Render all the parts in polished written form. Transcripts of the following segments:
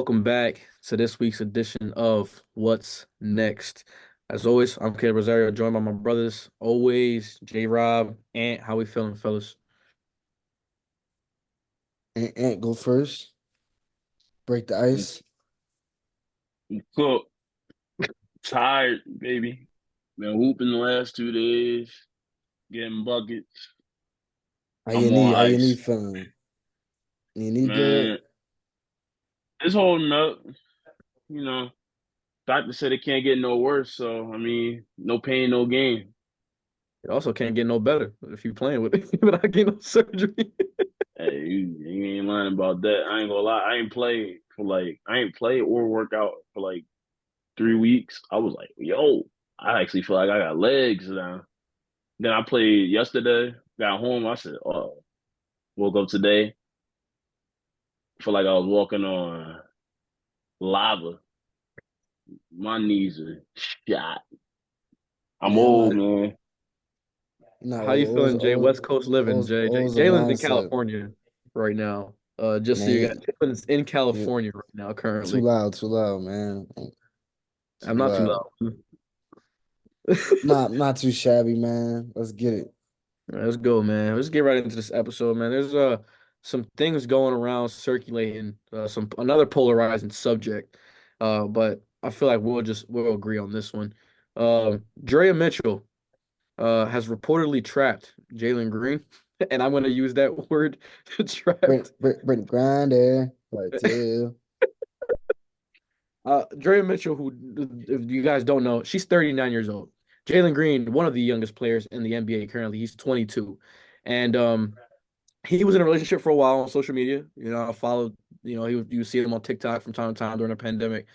welcome back to this week's edition of What's Next. As always, I'm Caleb Rosario, joined by my brothers, always J Rob, Ant. How we feeling, fellas? Ant go first. Break the ice. Cook, tired, baby. Been hooping the last 2 days, getting buckets. How I'm your on knee? How your knee ice. feeling? Your knee good? Man, it's holding up. You know, doctor said it can't get no worse. So, I mean, no pain, no gain. It also can't get no better if you're playing with it without getting no surgery. Hey, you ain't lying about that. I ain't gonna lie. I ain't played or work out for like 3 weeks. I was like, yo, I actually feel like I got legs now. Then I played yesterday, got home. I said, oh, woke up today. Feel like I was walking on lava. My knees are shot. I'm Man, I'm old, not. man. How you feeling, Jay? West Coast living, Jay. always a Jalen's in mindset. California right now. Just so you got Man, Jalen's in you California right now too currently. loud, too loud, man. I'm Too not too loud. loud. Not too shabby, man. Let's get it. All right, let's go, man. Let's get right into this episode, man. There's some things going around circulating, some another polarizing subject. But I feel like we'll agree on this one. Draya Mitchell has reportedly trapped Jalen Green, and I'm gonna use that word trapped. Brent Grinder, part two. Draya Mitchell, who if you guys don't know, she's 39 years old. Jalen Green, one of the youngest players in the NBA currently, he's 22. And he was in a relationship for a while on social media. You know, I followed, you see him on TikTok from time to time during the pandemic.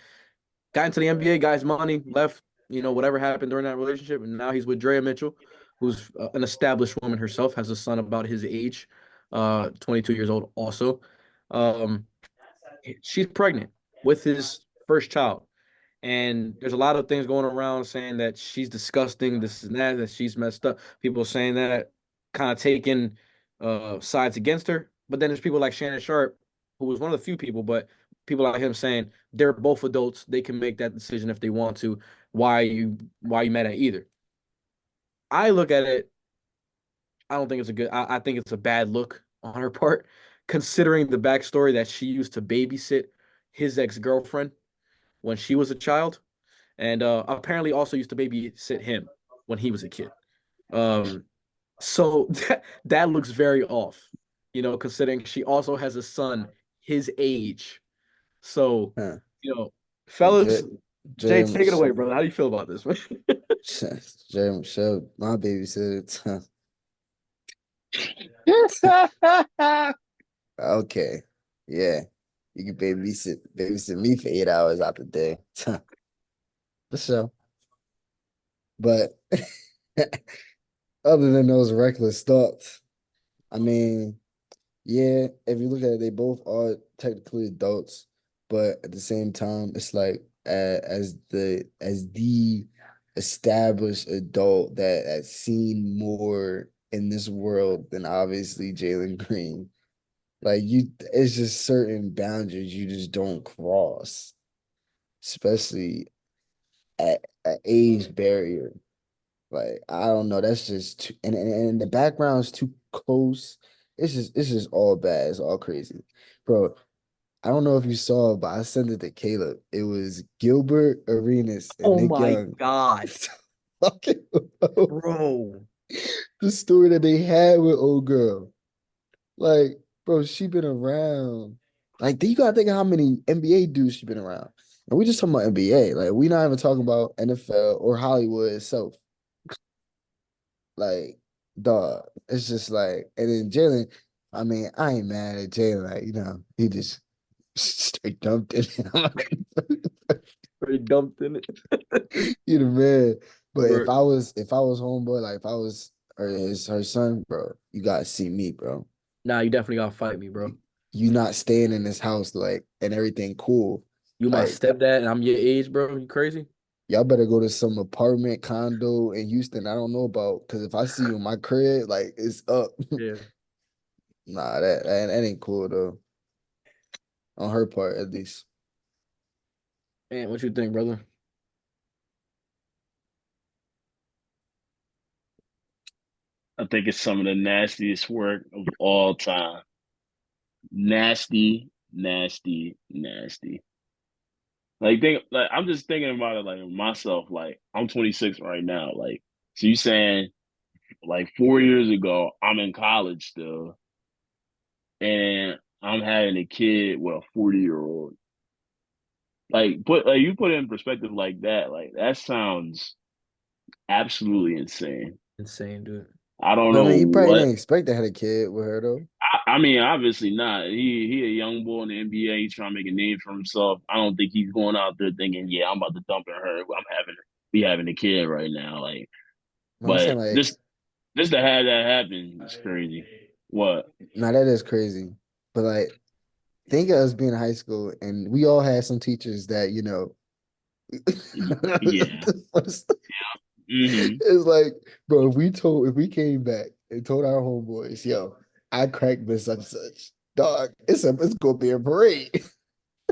Got into the NBA, guy's money, left, whatever happened during that relationship. And now he's with Drea Mitchell, who's an established woman herself, has a son about his age, 22 years old also. Um, she's pregnant with his first child. And there's a lot of things going around saying that she's disgusting, this and that she's messed up. People saying that, kind of taking sides against her. But then there's people like Shannon Sharp, who was one of the few people, but people like him saying they're both adults. They can make that decision if they want to. Why you mad at either? I look at it, I don't think it's a good I think it's a bad look on her part, considering the backstory that she used to babysit his ex-girlfriend when she was a child and apparently also used to babysit him when he was a kid. Um, so that looks very off, considering she also has a son his age. So, Huh. you know, J, fellas, Jay, J, take it away, brother. How do you feel about this, man? J Michelle, my babysitter. Okay. Yeah. You can babysit me for 8 hours out the day. For sure. But other than those reckless thoughts, I mean, yeah, if you look at it, they both are technically adults, but at the same time, it's like as the established adult that has seen more in this world than obviously Jalen Green. Like it's just certain boundaries you just don't cross, especially at age barrier. Like I don't know, that's just too, and the background's too close. It's just all bad. It's all crazy, bro. I don't know if you saw, but I sent it to Caleb. It was Gilbert Arenas and Oh Nick my Young God, talking about bro. the story that they had with old girl. Like, bro, she been around. Like, you gotta think of how many NBA dudes she been around. And we just talking about NBA. Like, we not even talking about NFL or Hollywood itself. Like, dog. It's just like, and then Jalen, I mean, I ain't mad at Jalen. Like, he just straight dumped it. Very dumped in it. You the man. But if Bro, I was homeboy, like if I was her son, bro, you gotta see me, bro. nah, you definitely gotta fight me, bro. You not staying in this house like and everything cool. You my Like stepdad, and I'm your age, bro. You crazy? y'all better go to some apartment condo in Houston. I don't know about because if I see you in my crib, like it's up. Yeah. Nah, that ain't cool though. On her part, at least. Man, what you think, brother? I think it's some of the nastiest work of all time. Nasty, nasty, nasty. Like I'm just thinking about it like myself. Like I'm 26 right now. Like so you saying like 4 years ago I'm in college still, and I'm having a kid with a 40-year-old. You put it in perspective like that. Like that sounds absolutely insane. Insane, dude. I don't But I know mean, he probably what. didn't expect to have a kid with her though. I mean, obviously not. He a young boy in the NBA. He's trying to make a name for himself. I don't think he's going out there thinking, yeah, I'm about to dump in her. Having a kid right now. Like, But I'm but saying like, just to have that happen is crazy. What? now that is crazy. But like, think of us being in high school, and we all had some teachers that Yeah. it's Hmm. like, bro, if we came back and told our homeboys, yo, I cracked this such and such, dog, it's gonna be a parade.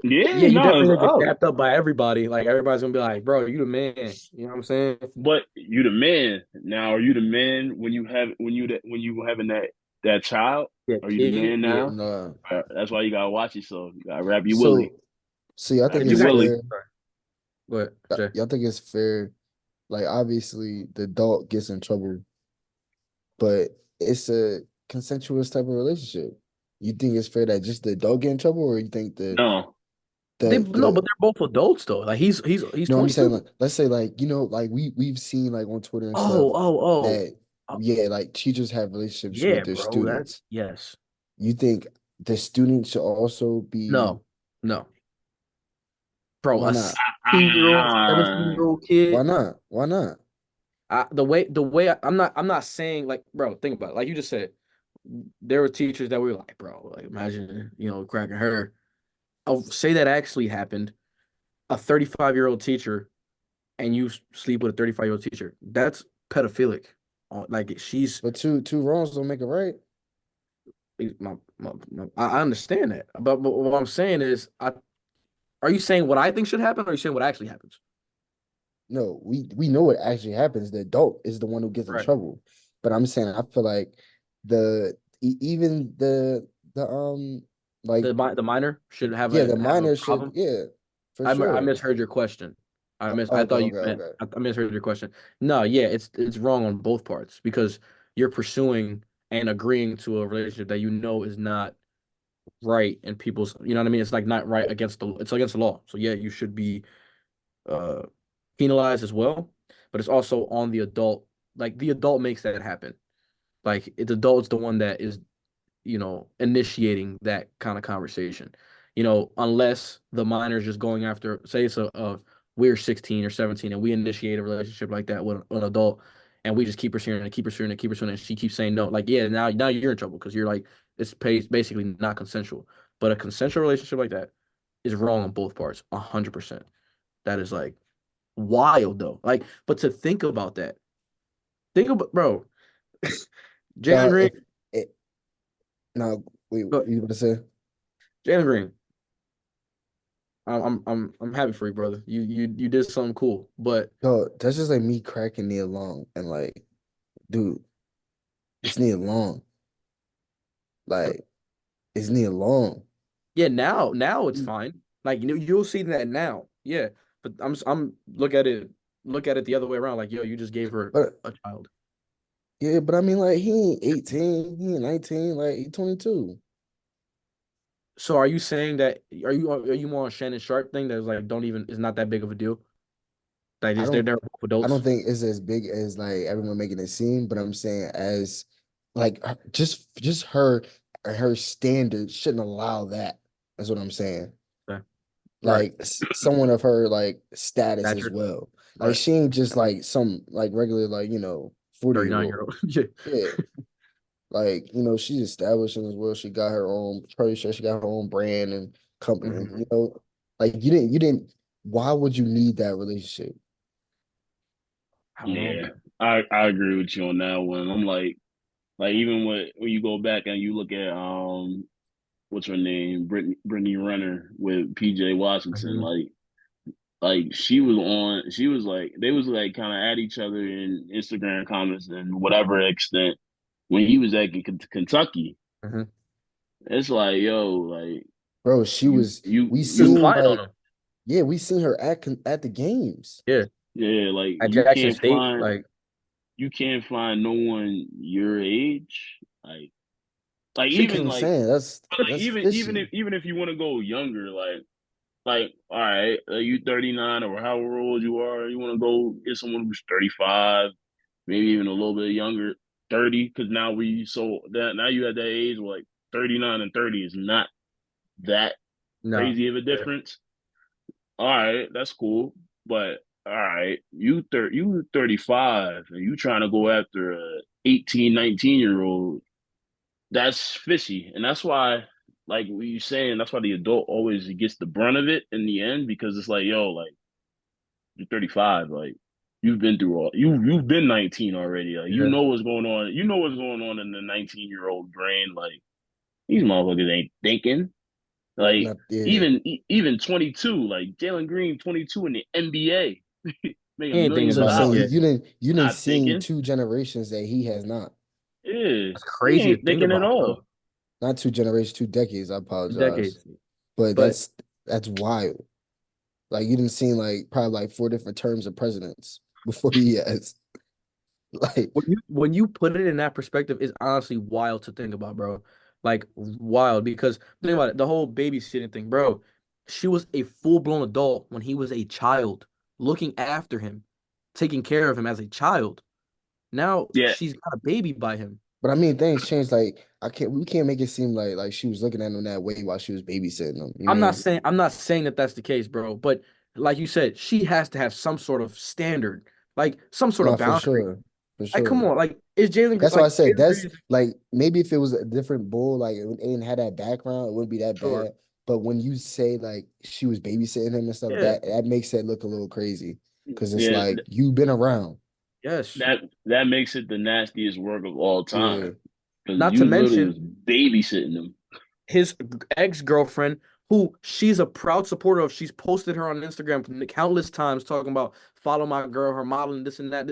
Yeah. Yeah, you No, definitely it's gonna get up. dapped up by everybody. Like everybody's gonna be like, bro, you the man. You know what I'm saying? But you the man now. Are you the man when you having that child? Yeah, Are you the kid. man Yeah. now? No, That's why you gotta watch yourself. You gotta wrap your willie. so y'all think Wrap Cause you your it's got willie. fair? what, Jay? Y'all think it's fair? Like, obviously, the adult gets in trouble, but it's a consensual type of relationship. You think it's fair that just the adult get in trouble, or you think No. They no, the but they're both adults though. Like he's no, I'm saying 22. like, let's say like like we've seen like on Twitter and stuff Oh, oh, oh. that Uh, yeah, like teachers have relationships with yeah, their bro. That students. yes. You think the student should also be No, no. Bro, why a not? 16-year-old, Ah, 17-year-old Why kid. not? Why not? I'm not saying like, bro, think about it. Like you just said, there were teachers that were like, bro, like imagine, cracking her. I'll say that actually happened. A 35-year-old teacher and you sleep with a 35-year-old teacher. That's pedophilic. Like she's But two wrongs don't make it right. I understand that. But what I'm saying is are you saying what I think should happen or are you saying what actually happens? No, we know what actually happens. The adult is the one who gets in Right. trouble. But I'm saying I feel like even the like The minor should have yeah, a the have a minor should problem. yeah, for I sure. misheard your question. I Okay, thought you okay, meant okay. I misheard your question. No, yeah, it's wrong on both parts because you're pursuing and agreeing to a relationship that you know is not right and people's, you know what I mean? It's like not right it's against the law. So yeah, you should be uh penalized as well, but it's also on the adult. Like the adult makes that happen. Like the adult's the one that is, initiating that kind of conversation. Unless the minor is just going after, say it's we're 16 or 17 and we initiate a relationship like that with an adult and we just keep pursuing and keep pursuing and keep pursuing and she keeps saying no. Like, yeah, now you're in trouble because you're like, basically not consensual. But a consensual relationship like that is wrong on both parts, 100%. That is like wild though. Like, but to think about that, think about, bro, Jalen Green, If it no wait, but you about to say? Jalen Green, I'm happy for you, brother. You did something cool, but No, that's just like me cracking Nia Long and like, dude, it's Nia Long. Like, it's Nia Long. yeah, now it's fine. Like you'll see that now, yeah. But I'm look at it the other way around. Like yo, you just gave her But a child. yeah, but I mean like he ain't 18, he ain't 19, like he 22. So are you saying that are you more on Shannon Sharp thing that's like don't even is not that big of a deal? Like I just they're don't they're both I don't adults. think it's as big as like everyone making it seem, but I'm saying as like just her standards shouldn't allow that. That's what I'm saying. Okay. Right. Like someone of her like status as Thatcher. well. Like Right. she ain't just like some like regular like 40-year 39 year old. old. Yeah. Yeah. Like, she's established in this world. She got her own, pretty sure she got her own brand and company. And, Hmm. like you didn't, why would you need that relationship? I don't know, yeah. man. I agree with you on that one. I'm like even when you go back and you look at what's her name, Brittany Renner with PJ Washington. Hmm. Like like she was like they was like kind of at each other in Instagram comments and whatever extent when he was at Kentucky. Hmm. It's like, yo, like Bro, she you was you we She was you seen flying on like him. yeah, we seen her at the games. Yeah, yeah, like at Jackson State, like you can't find no one your age. Like She kept even on like saying but like that's even fishy. if you want to go younger, like all right, you 39 or however old you are, you want to go get someone who's 35, maybe even a little bit younger, 30, because now we so that now you at that age where like 39 and 30 is not that no. crazy of a Yeah. difference. All right, that's cool. But all right, you 35 and you trying to go after a 18, 19-year old, that's fishy. And that's why, like what you saying, that's why the adult always gets the brunt of it in the end because it's like, yo, like you're 35, like you've been through you've been 19 already. Like you Yeah. know what's going on. You know what's going on in the 19-year-old brain. Like these motherfuckers ain't thinking. Like Not yeah. even 22, like Jalen Green, 22 in the NBA, He making ain't thinking millions That's of what I'm about saying. nothing You yet. dollars, you didn't you didn't not seen thinking. two generations that he has not. Yeah, That's he crazy to ain't think thinking at about, bro. all. Not two generations, 2 decades. I apologize. Decades. But But that's wild. Like you didn't see like probably like 4 different terms of presidents before he has. Like, when you put it in that perspective, it's honestly wild to think about, bro. Like wild because think about it, the whole babysitting thing, bro. She was a full-blown adult when he was a child, looking after him, taking care of him as a child. Now Yeah, she's got a baby by him. but I mean things changed. Like we can't make it seem like she was looking at him that way while she was babysitting him. You know? I'm not saying that that's the case, bro. But like you said, she has to have some sort of standard, like some sort of No, for boundary. sure. For Like, come sure. on, like is That's why I Like said Jalen that's Green is like maybe if it was a different bull, like it didn't have that background, it wouldn't be that sure, bad. But when you say like she was babysitting him and stuff, yeah, that makes it look a little crazy because it's yeah, like you've been around. yes. that makes it the nastiest work of all Yeah, time because Not to you literally mention was babysitting them. his ex-girlfriend, who she's a proud supporter of. She's posted her on Instagram countless times talking about follow my girl, her modeling, this and that.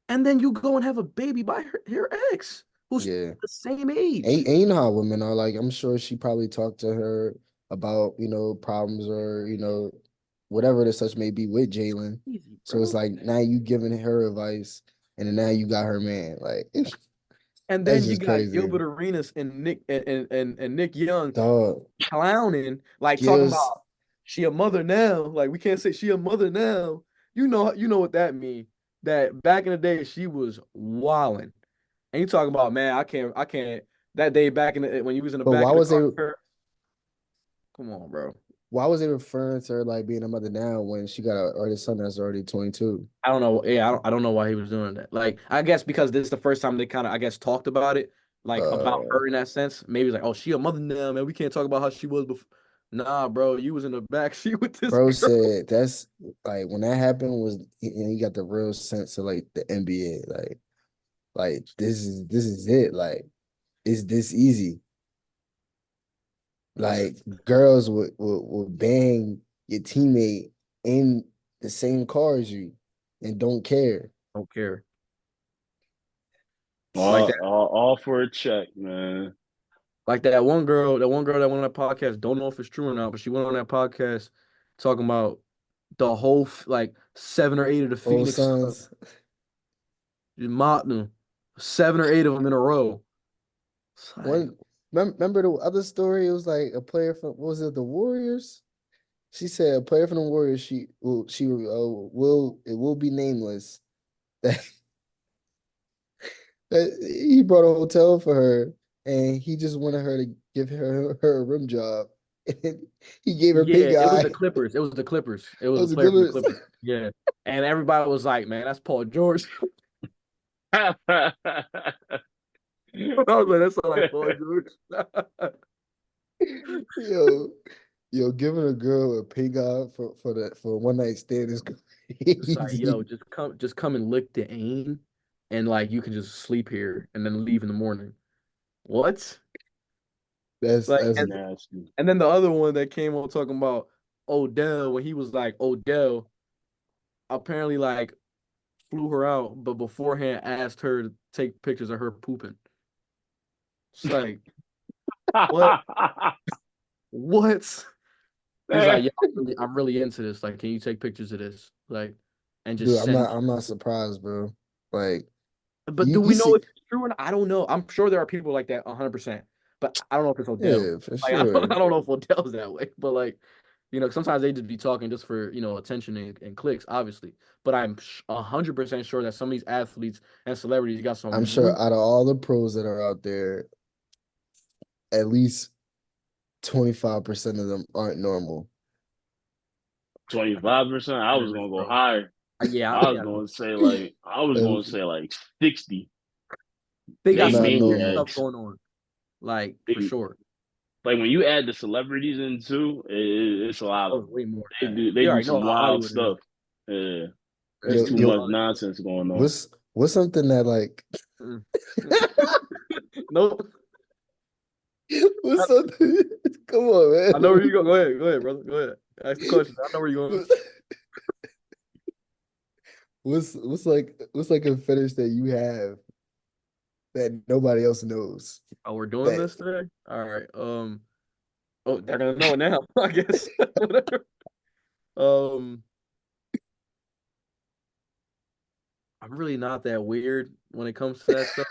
And then you go and have a baby by her ex, who's yeah. the same age. And you know how women are like. I'm sure she probably talked to her about problems or whatever the such may be with Jalen. Easy, So it's bro. like now you giving her advice, and then now you got her man. Like And that's then you just got crazy, Gilbert Arenas and Nick Young dog. clowning, like talking Gives, about she a mother now. Like we can't say she a mother now. You know what that mean. That back in the day she was wilding. And you talking about, man, I can't that day back in the when you was in the but back of the car with her. Come on, bro. why was they referring to her like being a mother now when she got a already son that's already 22? I don't know. Yeah, I don't know why he was doing that. Like, I guess because this is the first time they kind of, I guess, talked about it, like about Uh, her in that sense. Maybe it's like, oh, she a mother now, man. We can't talk about how she was before. Nah, bro, you was in the back seat with this bro girl. said that's like when that happened was he got the real sense of like the NBA like this is it like is this easy. Yeah, Like girls would bang your teammate in the same car as you and don't care. don't care. Like All, that, all, all for a check, man. that one girl that went on that podcast. Don't know if it's true or not, but she went on that podcast talking about the whole like 7 or 8 of the Old Phoenix sons. just mocked them, 7 or 8 of them in a row. It's like, One remember the other story? It was like a player from what was it the Warriors? She said a player from the Warriors. Will it will be nameless. That he brought a hotel for her, and he just wanted her to give her a rim job. And he gave her yeah, pink it was the eye. Clippers. It was the Clippers. It was a Those are player from the Clippers. Clippers. Yeah. And everybody was like, man, that's Paul George. I was like, that sounds like Paul George. Yo, yo, giving a girl a pink eye for a one night stand is It's like, yo, crazy. just come and lick the aim and like you can just sleep here and then leave in the morning. What? That's Like that's Nasty. and then the other one that came on talking about Odell when he was like Odell apparently like flew her out, but beforehand asked her to take pictures of her pooping. It's like what? What? He's like, yeah, I'm really into this. Like, can you take pictures of this? Like, and Dude, just send. I'm not surprised, bro. Like But do you we know see, if it's true or not? I don't know. I'm sure there are people like that 100%. But I don't know if it's Odell. yeah, for Like, sure. I don't know if Odell's that way. But like, sometimes they just be talking just for, attention and clicks, obviously. But I'm 100% sure that some of these athletes and celebrities got I'm some sure real. out of all the pros that are out there, at least 25% of them aren't normal. 25%. I was gonna go Bro. higher. Yeah, I was yeah. gonna say like 60. They got They some Not weird normal. stuff maniacs. going on. Like, for They, sure. like when you add the celebrities in too, it's a lot of Oh, them. way more They than that. do they You do already know some how wild Hollywood is. stuff. Yeah, There's there's Yo, too too yo, much much. nonsense going on. what's something that like Mm. Nope. what's something? Come on, I know where man. you go. Go ahead, brother. Go ahead. Ask the question. I know where you're going. What's like a fetish that you have that nobody else knows? Oh, we're doing That this today? All right. Oh, they're gonna know it now, I guess. Whatever. Um, I'm really not that weird when it comes to that stuff.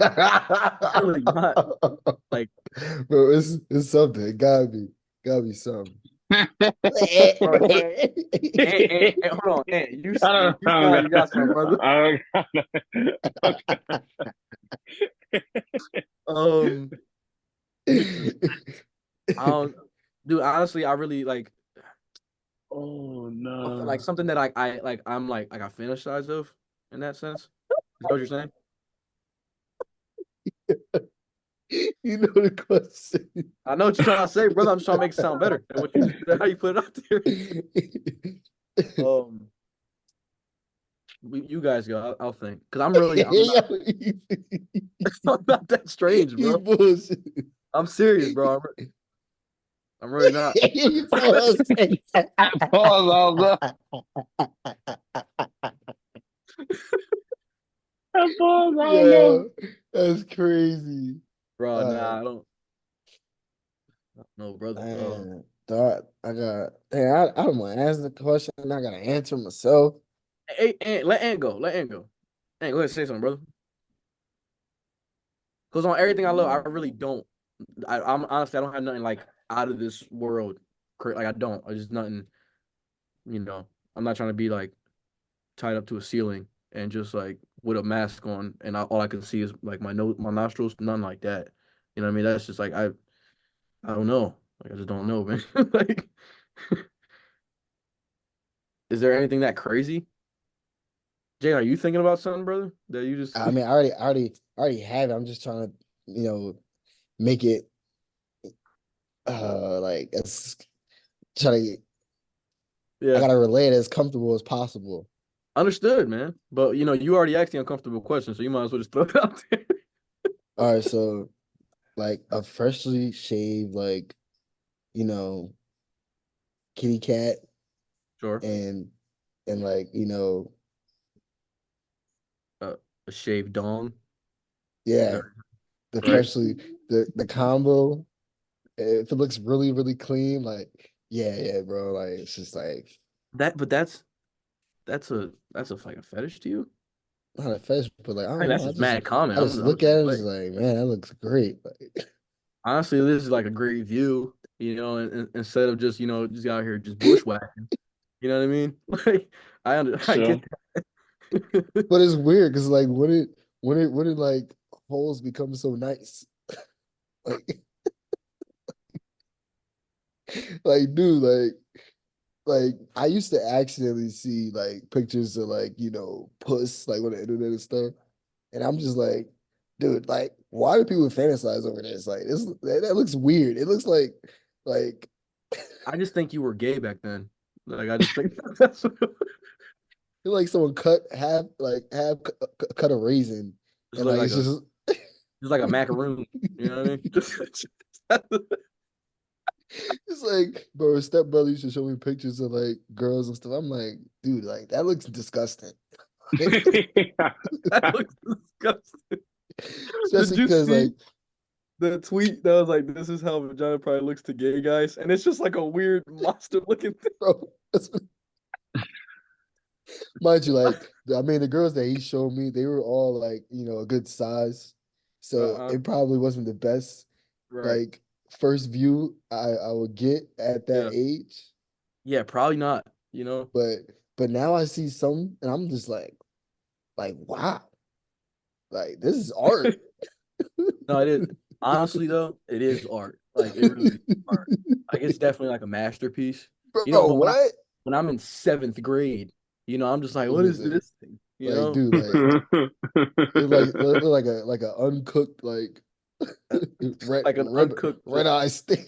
I'm really not. Like, bro, it's something. It gotta be something. bro, hold on, you I don't sound like got, you got something, brother. I don't got, Um, dude, I don't, dude. Honestly, I really oh no. like something that I like. I'm like I fantasize of in that sense. Is that what you're saying? You know the question. I know what you're trying to say, brother. I'm just trying to make it sound better than what you just how you put it out there. Um, you guys go. I'll think because I'm not that strange, You bro. bullshit. I'm serious, bro. I'm really not. You bullshit. Pause, I don't know. Yo, that's crazy. Bro, Uh, nah, I don't know, brother. man, dog, I got. Hey, I don't want to answer the question. I gotta answer myself. Hey, let Ant go. Let Ant go. Ant, go ahead, say something, brother. Because on everything I love, I really don't. I'm honestly, I don't have nothing like out of this world. Like I don't. I just nothing. You know, I'm not trying to be like tied up to a ceiling and just like with a mask on, and all I can see is like my nose, my nostrils. Nothing like that. You know what I mean? That's just like I don't know. Like I just don't know, man. Like, is there anything that crazy? Jay, are you thinking about something, brother? That you just I mean, I already have it. I'm just trying to, make it like as try to. I yeah. gotta relate it as comfortable as possible. Understood, man. But you already asked the uncomfortable question, so you might as well just throw it out there. All right, so like a freshly shaved, like you know, kitty cat, Sure. and like Uh, a shaved dong. Is yeah, that the right? freshly the combo. If it looks really really clean, like yeah, bro, like it's just like But that's a like a fetish to you? not a fetish, but like I I don't mean, that's know. just mad common. I just I'm look just at it, it's like, like man, that looks great. Like honestly, this is like a great view, instead of just just out here just bushwhacking. You know what I mean? Like I Sure. get that. but it's weird because like when it like holes become so nice, like like dude, like I used to accidentally see like pictures of like puss like on the internet and stuff, and I'm just like, dude, like why do people fantasize over this? Like that looks weird. It looks like I just think you were gay back then. Like I just think that's like someone cut cut a raisin, just and look like like it's a just just like a macaroon. You know what I mean? It's like, bro, stepbrother used to show me pictures of like girls and stuff. I'm like, dude, like that looks disgusting. That looks disgusting. Especially Did you because see like, the tweet that was like, "This is how vagina probably looks to gay guys," and it's just like a weird monster looking thing. bro, mind you, like, I mean, the girls that he showed me, they were all like, a good size. So Uh-uh. it probably wasn't the best Right. like first view I would get at that Yeah. age. Yeah. Probably not. You know. But now I see some and I'm just like wow, like this is art. No, it is. Honestly, though, it is art. Like it really is art. Like it's definitely like a masterpiece. You know, Bro, but what? when I'm in seventh grade, I'm just like, Let what me is see. this thing? Like, dude, like look like a uncooked like Uh, red like an red uncooked red eye steak.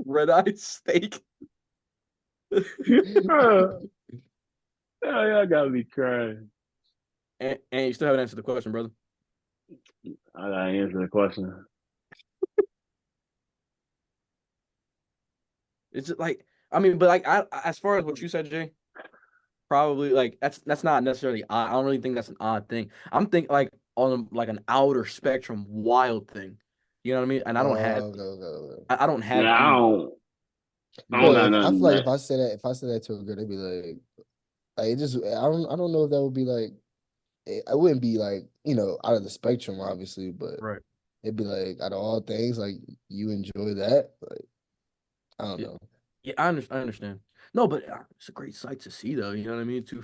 red eye steak. Oh, y'all gotta be crying. And you still haven't answered the question, brother. I gotta answer the question. It's just like but like as far as what you said, Jay, probably like that's not necessarily odd. I don't really think that's an odd thing. I'm thinking like on like an outer spectrum wild thing. You know what I mean? And Okay, okay, okay. I don't have Yeah, any. I You don't Well, know, got if I feel nothing like that. if I said that to a girl, they'd be like it just I don't know if that would be like I wouldn't be like out of the spectrum obviously, but right? it'd be like out of all things like you enjoy that, like I don't Yeah, know. yeah, I understand. No, but it's a great sight to see, though. You know what I mean? Too,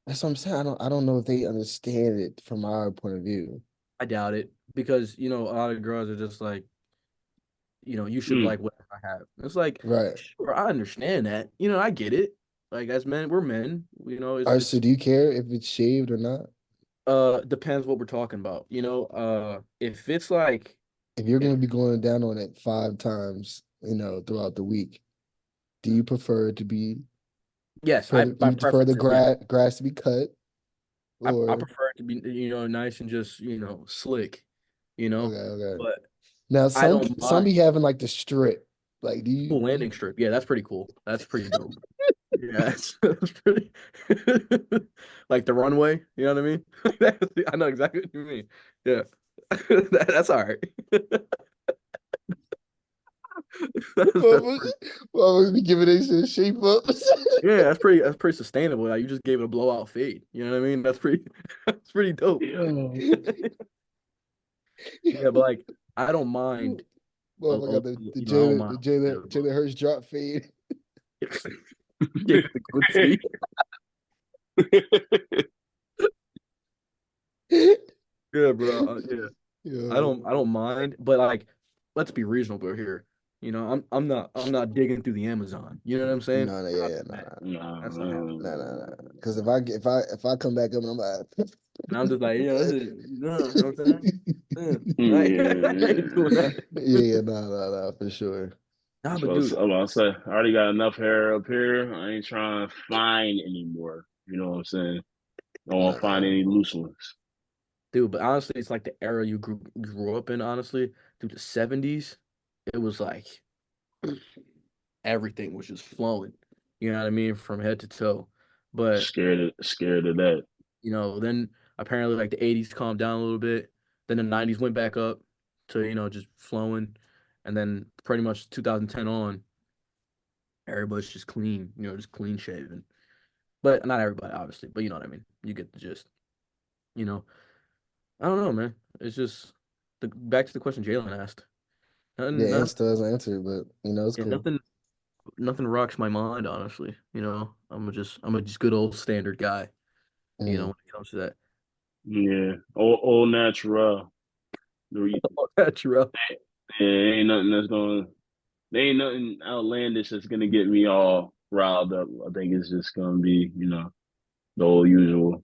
That's what I'm saying. I don't know if they understand it from our point of view. I doubt it because a lot of girls are just like, you should Mm. like what I have. It's like, Right. sure, I understand that. I get it. Like as men, we're men. Or so It's do you care if it's shaved or not? depends what we're talking about. If it's like, If you're if gonna be going down on it 5 times, throughout the week, do you prefer it to be yes, prefer by you prefer the preference, yes. grass to be cut I or prefer it to be nice and just slick. You okay, know, okay. but Now I some don't some mind. be having like the strip. Like Cool do you landing strip. Yeah, that's pretty cool. That's pretty dope. Yeah, that's pretty like the runway. You know what I mean? I know exactly what you mean. Yeah, that's all right. That's motherfuckers pretty. motherfuckers be giving they shit shape up. Yeah, that's pretty sustainable. Like you just gave it a blowout fade. You know what I mean? That's pretty. That's pretty dope. Yo. Yeah, but like I don't mind Motherfucker got the I don't Jalen mind the a Jalen little Jalen Hurts drop fade. bit. Gave it the goatee. Yeah, bro. Yeah. Yo, I don't mind, but like let's be reasonable here. I'm not digging through the Amazon. You know what I'm saying? no, no, We're yeah, not yeah, doing no, that. Nah, That's not happening. no, no, no. Because if I come back up and I'm like, And I'm just like, this is no, you know what I'm saying? I ain't doing yeah. that. yeah, yeah, no, no, no, for sure. Nah, but So dude, I'm about to say, I already got enough hair up here. I ain't trying to find anymore. You know what I'm saying? I don't want to find Nah, any loose ones. but honestly, it's like the era you grew up in, honestly. Through the 70s, it was like everything was just flowing. You know what I mean? From head to toe. But Scared of that. then apparently like the 80s calmed down a little bit. Then the 90s went back up to, just flowing. And then pretty much 2010 on, everybody's just clean, just clean shaven. But not everybody, obviously. But you know what I mean. You get the gist. You know, I don't know, man. It's just back to the question Jalen asked. yeah, Nothing, still hasn't answered, but it's yeah, cool. nothing rocks my mind, honestly. I'm a just good old standard guy. Mm. When it comes to that. Yeah, all natural. Yeah, That's rough. ain't nothing that's going. There ain't nothing outlandish that's gonna get me all riled up. I think it's just gonna be, the old usual.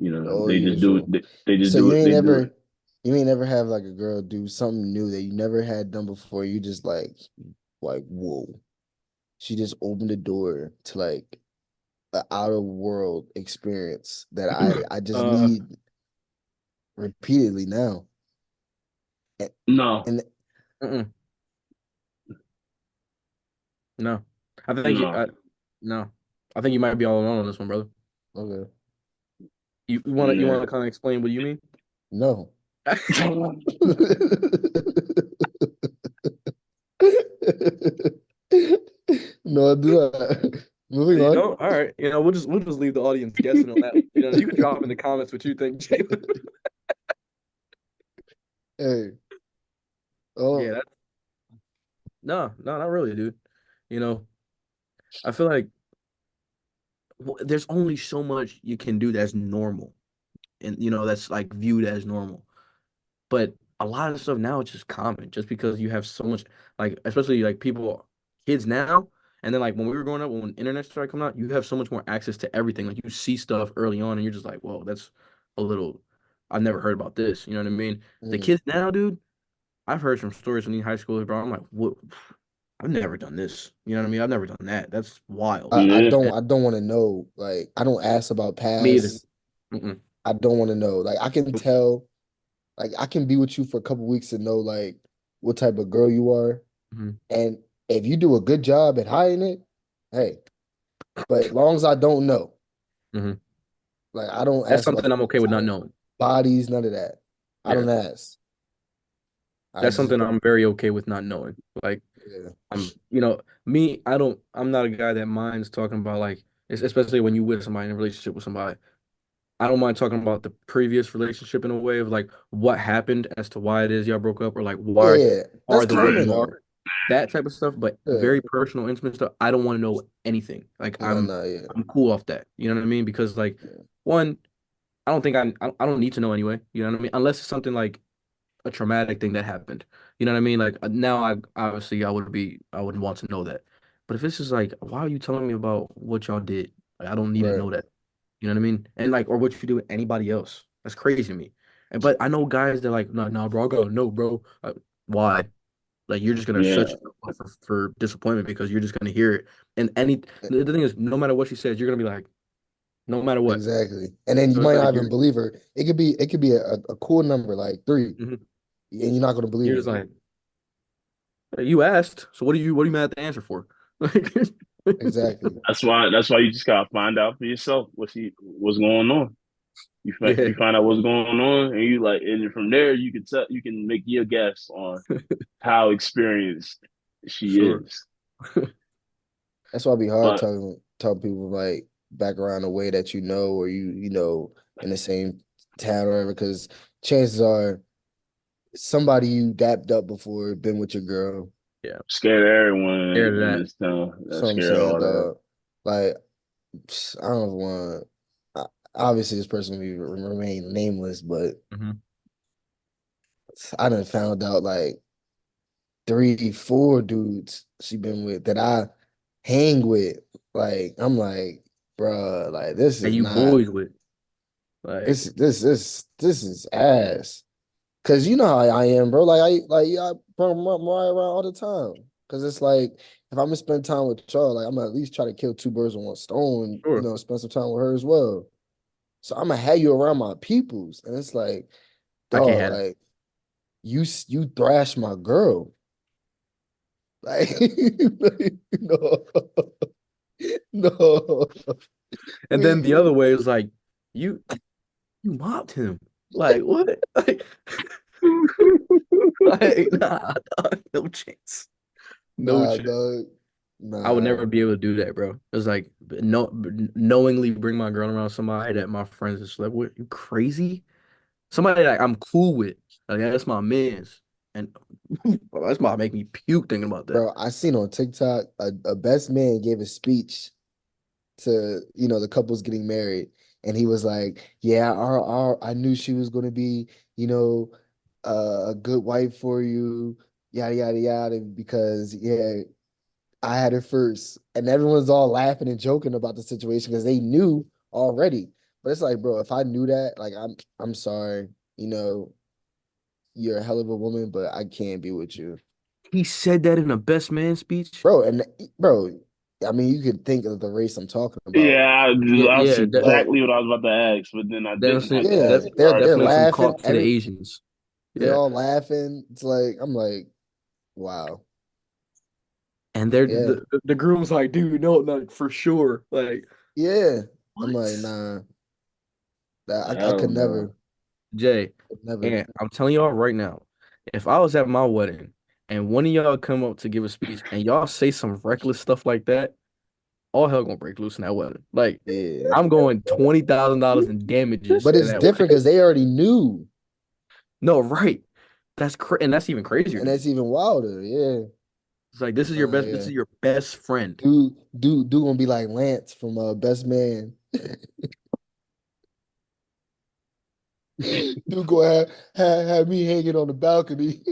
Oh, They just do it. usual. They just So do it. They do it. you ain't never have like a girl do something new that you never had done before. You just like whoa. She just opened the door to like an outer world experience that I just Uh, need. repeatedly now. And, No, and Mm-mm. No. I think you, no, no. I think you might be all alone on this one, brother. okay, You want nah. to kind of explain what you mean? no. No, I do not. Moving You on. know, all right. We'll just leave the audience guessing on that. You can drop in the comments what you think, Jalen. Hey, Yeah, oh, that's no, no, not really, dude. You know, I feel like there's only so much you can do that's normal, and that's like viewed as normal. But a lot of stuff now it's just common, just because you have so much, like especially like kids now, and then like when we were growing up, when internet started coming out, you have so much more access to everything. Like you see stuff early on, and you're just like, whoa, that's a little. I've never heard about this. You know what I mean? The mm. kids now, dude. I've heard some stories from these high schoolers, bro. I'm like, what? I've never done this. You know what I mean? I've never done that. That's wild. Yeah, And I don't want to know. Like, I don't ask about me either. past. Mm-mm. I don't want to know. Like, I can tell. Like, I can be with you for a couple weeks and know like what type of girl you are, Mhm. and if you do a good job at hiding it, hey. But as long as I don't know, Mhm. like I don't That's ask about something the I'm okay with not type, knowing. bodies, none of that. I Yeah. don't ask. I That's just something I'm very okay with not knowing. Like yeah. I'm not a guy that minds talking about like, especially when you with somebody in a relationship with somebody. I don't mind talking about the previous relationship in a way of like what happened as to why it is y'all broke up or like Yeah, why yeah. That's are the way right. common you are. though. That type of stuff, but Yeah. very personal, intimate stuff. I don't want to know anything. Like No, no, yeah. I'm cool off that. You know what I mean? Because like Yeah. one, I don't think I don't need to know anyway. You know what I mean? Unless it's something like a traumatic thing that happened. You know what I mean? Like now I obviously I wouldn't want to know that. But if it's just like, why are you telling me about what y'all did? Like I don't need to Right. know that. You know what I mean? And like or what you do with anybody else. That's crazy to me. And but I know guys that like, no, no, bro, I gotta know, bro. Why? Like you're just gonna Yeah, shut yourself up for disappointment because you're just gonna hear it. And the thing is, no matter what she says, you're gonna be like, no matter what. Exactly. And then you So it's might like not even believe her. It could be a cool number like 3, mhm. and you're not gonna believe You're just her. like, "Hey, you asked, so what are you mad at the answer for?" Like, Exactly. that's why you just gotta find out for yourself what's going on. yeah, You find out what's going on, and you like, and from there you can make your guess on how experienced she sure. is. That's why it'd be hard But telling people like back around the way that you know or you know in the same town or whatever, because chances are somebody you dapped up before been with your girl. Yeah, scared everyone scared of in that. this town. So That I'm scared saying, all that. dog, like I don't want. Obviously, this person will remain nameless, but Hmm. I done found out like 3, 4 dudes she been with that I hang with. Like I'm like, bruh, like this And is you not boys with like, this is ass. Cause you know how I am, bro. I bring Mariah around all the time. Cause it's like if I'm gonna spend time with y'all, like I'm gonna at least try to kill 2 birds with 1 stone. You sure, know, spend some time with her as well. So I'm gonna have you around my peoples, and it's like, I can't dog, have it. like you thrash my girl, like, like, no, no, And then the we other way is like, you you mobbed him. Like what? Like nah, dog, no chance, no nah, chance. dog, I would nah, never be able to do that, bro. It's like knowingly bring my girl around somebody that my friends is like, what, you crazy? Somebody that I'm cool with. Like that's my man's. And that's my make me puke thinking about that. bro. I seen on TikTok a best man gave a speech to the couples getting married, and he was like, "Yeah, our I knew she was going to be you know a good wife for you, yada yada yada, because yeah, I had her first," and everyone's all laughing and joking about the situation because they knew already. But it's like, bro, if I knew that, like, I'm sorry, you're a hell of a woman, but I can't be with you, He said that in a best man speech. bro. And bro, I mean, you could think of the race I'm talking about, Yeah, Yeah, that's yeah, but exactly what I was about to ask, but then I didn't definitely, have to yeah, ask it. All right, they're definitely cool. some laughing. caught for the Asians. They're Yeah, all laughing. It's like I'm like, wow, and they're yeah, the groom's like, dude, no, like for sure, like yeah. I'm like, what? nah, that I Hell could no. never, Jay, never. and I'm telling y'all right now, if I was at my wedding and one of y'all come up to give a speech and y'all say some reckless stuff like that, all hell gonna break loose in that wedding. Like Yeah, I'm going $20,000 in damages but in it's that wedding. different because they already knew, No, right? And that's even crazier and to that's me. even wilder. Yeah, It's like this yeah. is your best friend. Dude, gonna be like Lance from Best Man. Dude, go have me hanging on the balcony.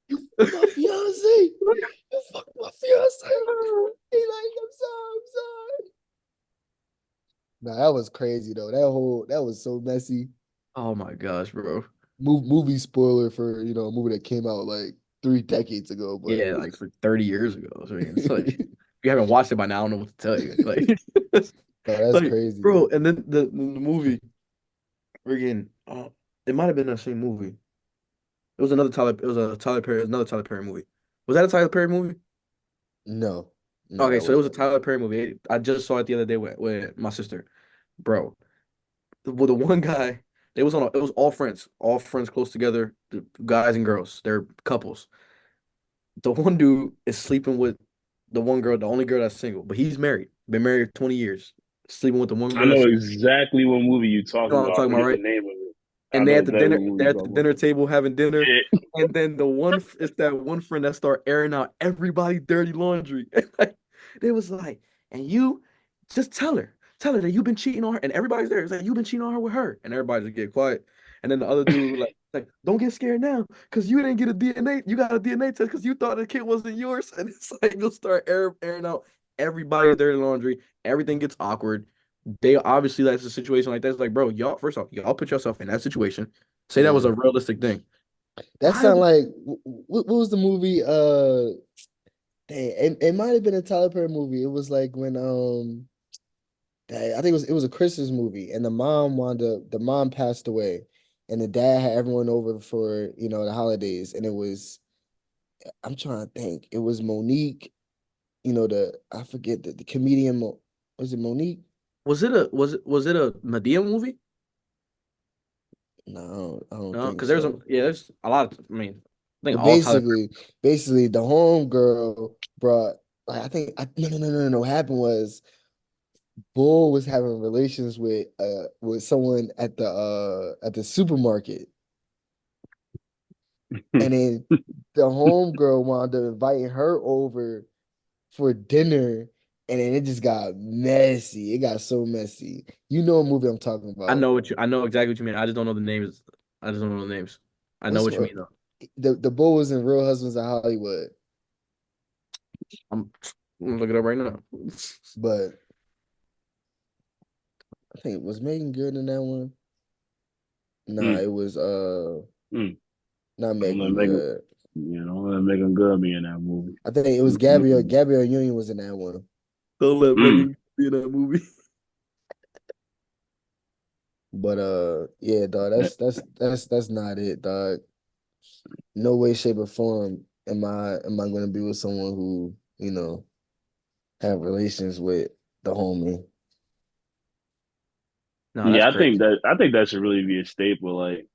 You fucked my fiance. You fucked my fiance. He like, I'm sorry. Nah, that was crazy though. That was so messy. Oh my gosh, bro. Movie spoiler for a movie that came out like 3 decades ago, but Yeah, like for 30 years ago. I mean, it's like if you haven't watched it by now, I don't know what to tell you. Like, no, that's like, crazy. bro, and then the movie again, it might have been that same movie. It was a Tyler Perry, another Tyler Perry movie. Was that a Tyler Perry movie? No, no, Okay, that so it was wasn't a a movie. Tyler Perry movie. I just saw it the other day with my sister. Bro, the one guy, it was all friends close together, the guys and girls. They're couples. The one dude is sleeping with the one girl, the only girl that's single, but he's married, been married 20 years, sleeping with the one I girl know that's, exactly what movie you're you talking know what I'm about. I talking about, forget the right? name of it. I And know exactly what movie they're you're at the talking about. dinner table having dinner, Yeah. and then it's that one friend that start airing out everybody dirty laundry. Like, they was like, and you just tell her that you've been cheating on her, and everybody's there. It's like you've been cheating on her with her, and everybody just get quiet. And then the other dude like don't get scared now, because you didn't get a DNA. You got a DNA test because you thought the kid wasn't yours, and it's like you'll start airing out everybody's dirty laundry. Everything gets awkward. They obviously that's a situation like that. It's like, bro, y'all first off, y'all put yourself in that situation. Say that was Yeah, a realistic thing. that Why sound would like what was the movie? Dang, it might have been a Tyler Perry movie. It was like when I think it was a Christmas movie, and the mom passed away, and the dad had everyone over for the holidays, and it was I'm trying to think, it was Monique, the I forget the comedian was it Monique? was it a Medea movie? No, I don't No, think because so. there's a lot of, I mean, I think But all Tyler basically, the home girl brought like I think no. What happened was Bull was having relations with someone at the supermarket. And then the homegirl wound up inviting her over for dinner. And then it just got messy. It got so messy. You know what movie I'm talking about. I know exactly what you mean. I just don't know the names. I just don't know the names. I know What's what you what mean though. the bull was in Real Husbands of Hollywood. I'm, I'm gonna look it up right now. But I think it was Megan Good in that one. Nah, Mm, it was mm. not I'm gonna Megan make him, Good. I'm gonna make him good me in that movie. I think it was Mm-mm. Gabrielle Union was in that one. Don't let Mm. Megan be in that movie. But yeah, dog, that's not it, dog. No way, shape, or form am I gonna be with someone who, have relations with the homie. No, that's Yeah, crazy. I think that should really be a staple. Like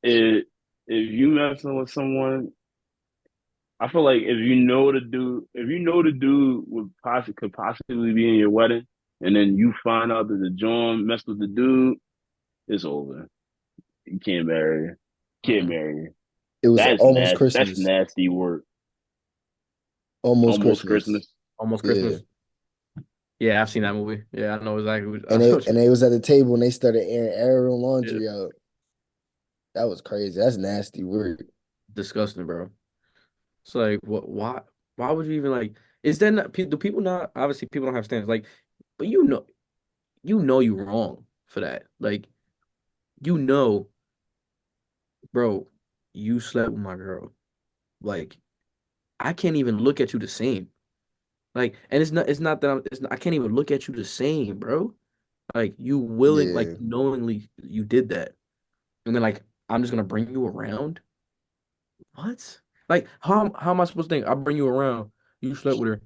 it, if you messing with someone, I feel like if you know the dude could possibly be in your wedding, and then you find out that the John messed with the dude, it's over. You can't marry her. Can't Mm. marry her. It was That's almost nasty. That's Christmas. nasty work. Almost Almost Christmas. Christmas. Almost Yeah. Christmas. Yeah, I've seen that movie. Yeah, I know exactly. I And know they what you and mean. they was at the table and they started airing Ariel Yeah, laundry out. That was crazy. That's nasty work. disgusting, bro. It's like, what? Why would you even like? Is that not? Do people not? Obviously, people don't have standards. Like, but you know, you wrong for that. Like, you know, bro, you slept with my girl. Like, I can't even look at you the same. Like, and it's not that I can't even look at you the same, bro. Like like Yeah. knowingly you did that. And then like I'm just gonna bring you around? What? Like how am I supposed to think? I bring you around, you slept with her,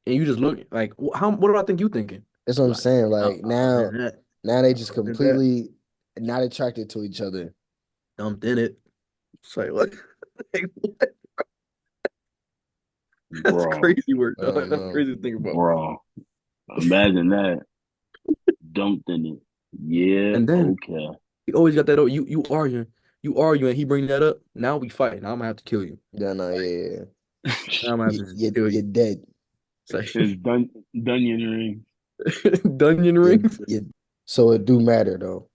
and you just look like how what do I think you thinking? That's what I'm Like, saying. no, Like I'm in now, that. now they just I'm in that. completely not attracted to each other. Dumped in it. It's like what? Like, what? That's bro, crazy work, I dog. don't That's know. crazy to think about. bro. Imagine that dumped in it. Yeah, And then okay. he always got that. Oh, you arguing. He bring that up. Now we fight. Now I'm gonna have to kill you. Yeah, no, yeah, yeah. Now I'm gonna have to just kill You're you. dead. It's like It's Dunyan ring. Dungeon rings. You so it do matter though.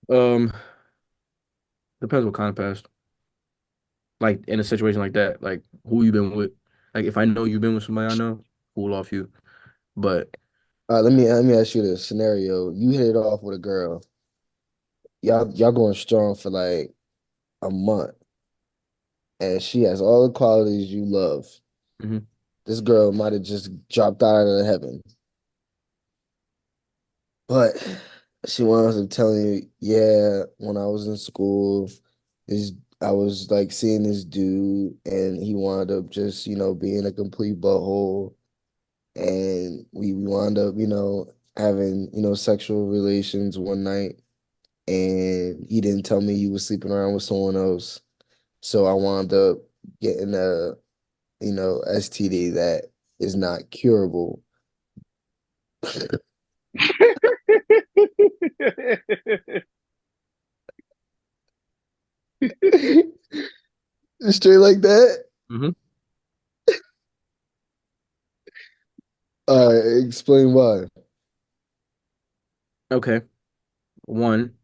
Um, depends what kind of past. Like in a situation like that, like who you been with. Like if I know you've been with somebody I know, cool off you. But Let me ask you this scenario. You hit it off with a girl. Y'all going strong for like a month, and she has all the qualities you love. mhm. This girl might have just dropped out of heaven, but she winds up telling you, yeah, when I was in school, this I was like seeing this dude, and he wound up just being a complete butthole, and we wound up having sexual relations one night, and he didn't tell me he was sleeping around with someone else. So I wound up getting a, STD that is not curable. Straight like that. Mhm. Explain why. Okay. One,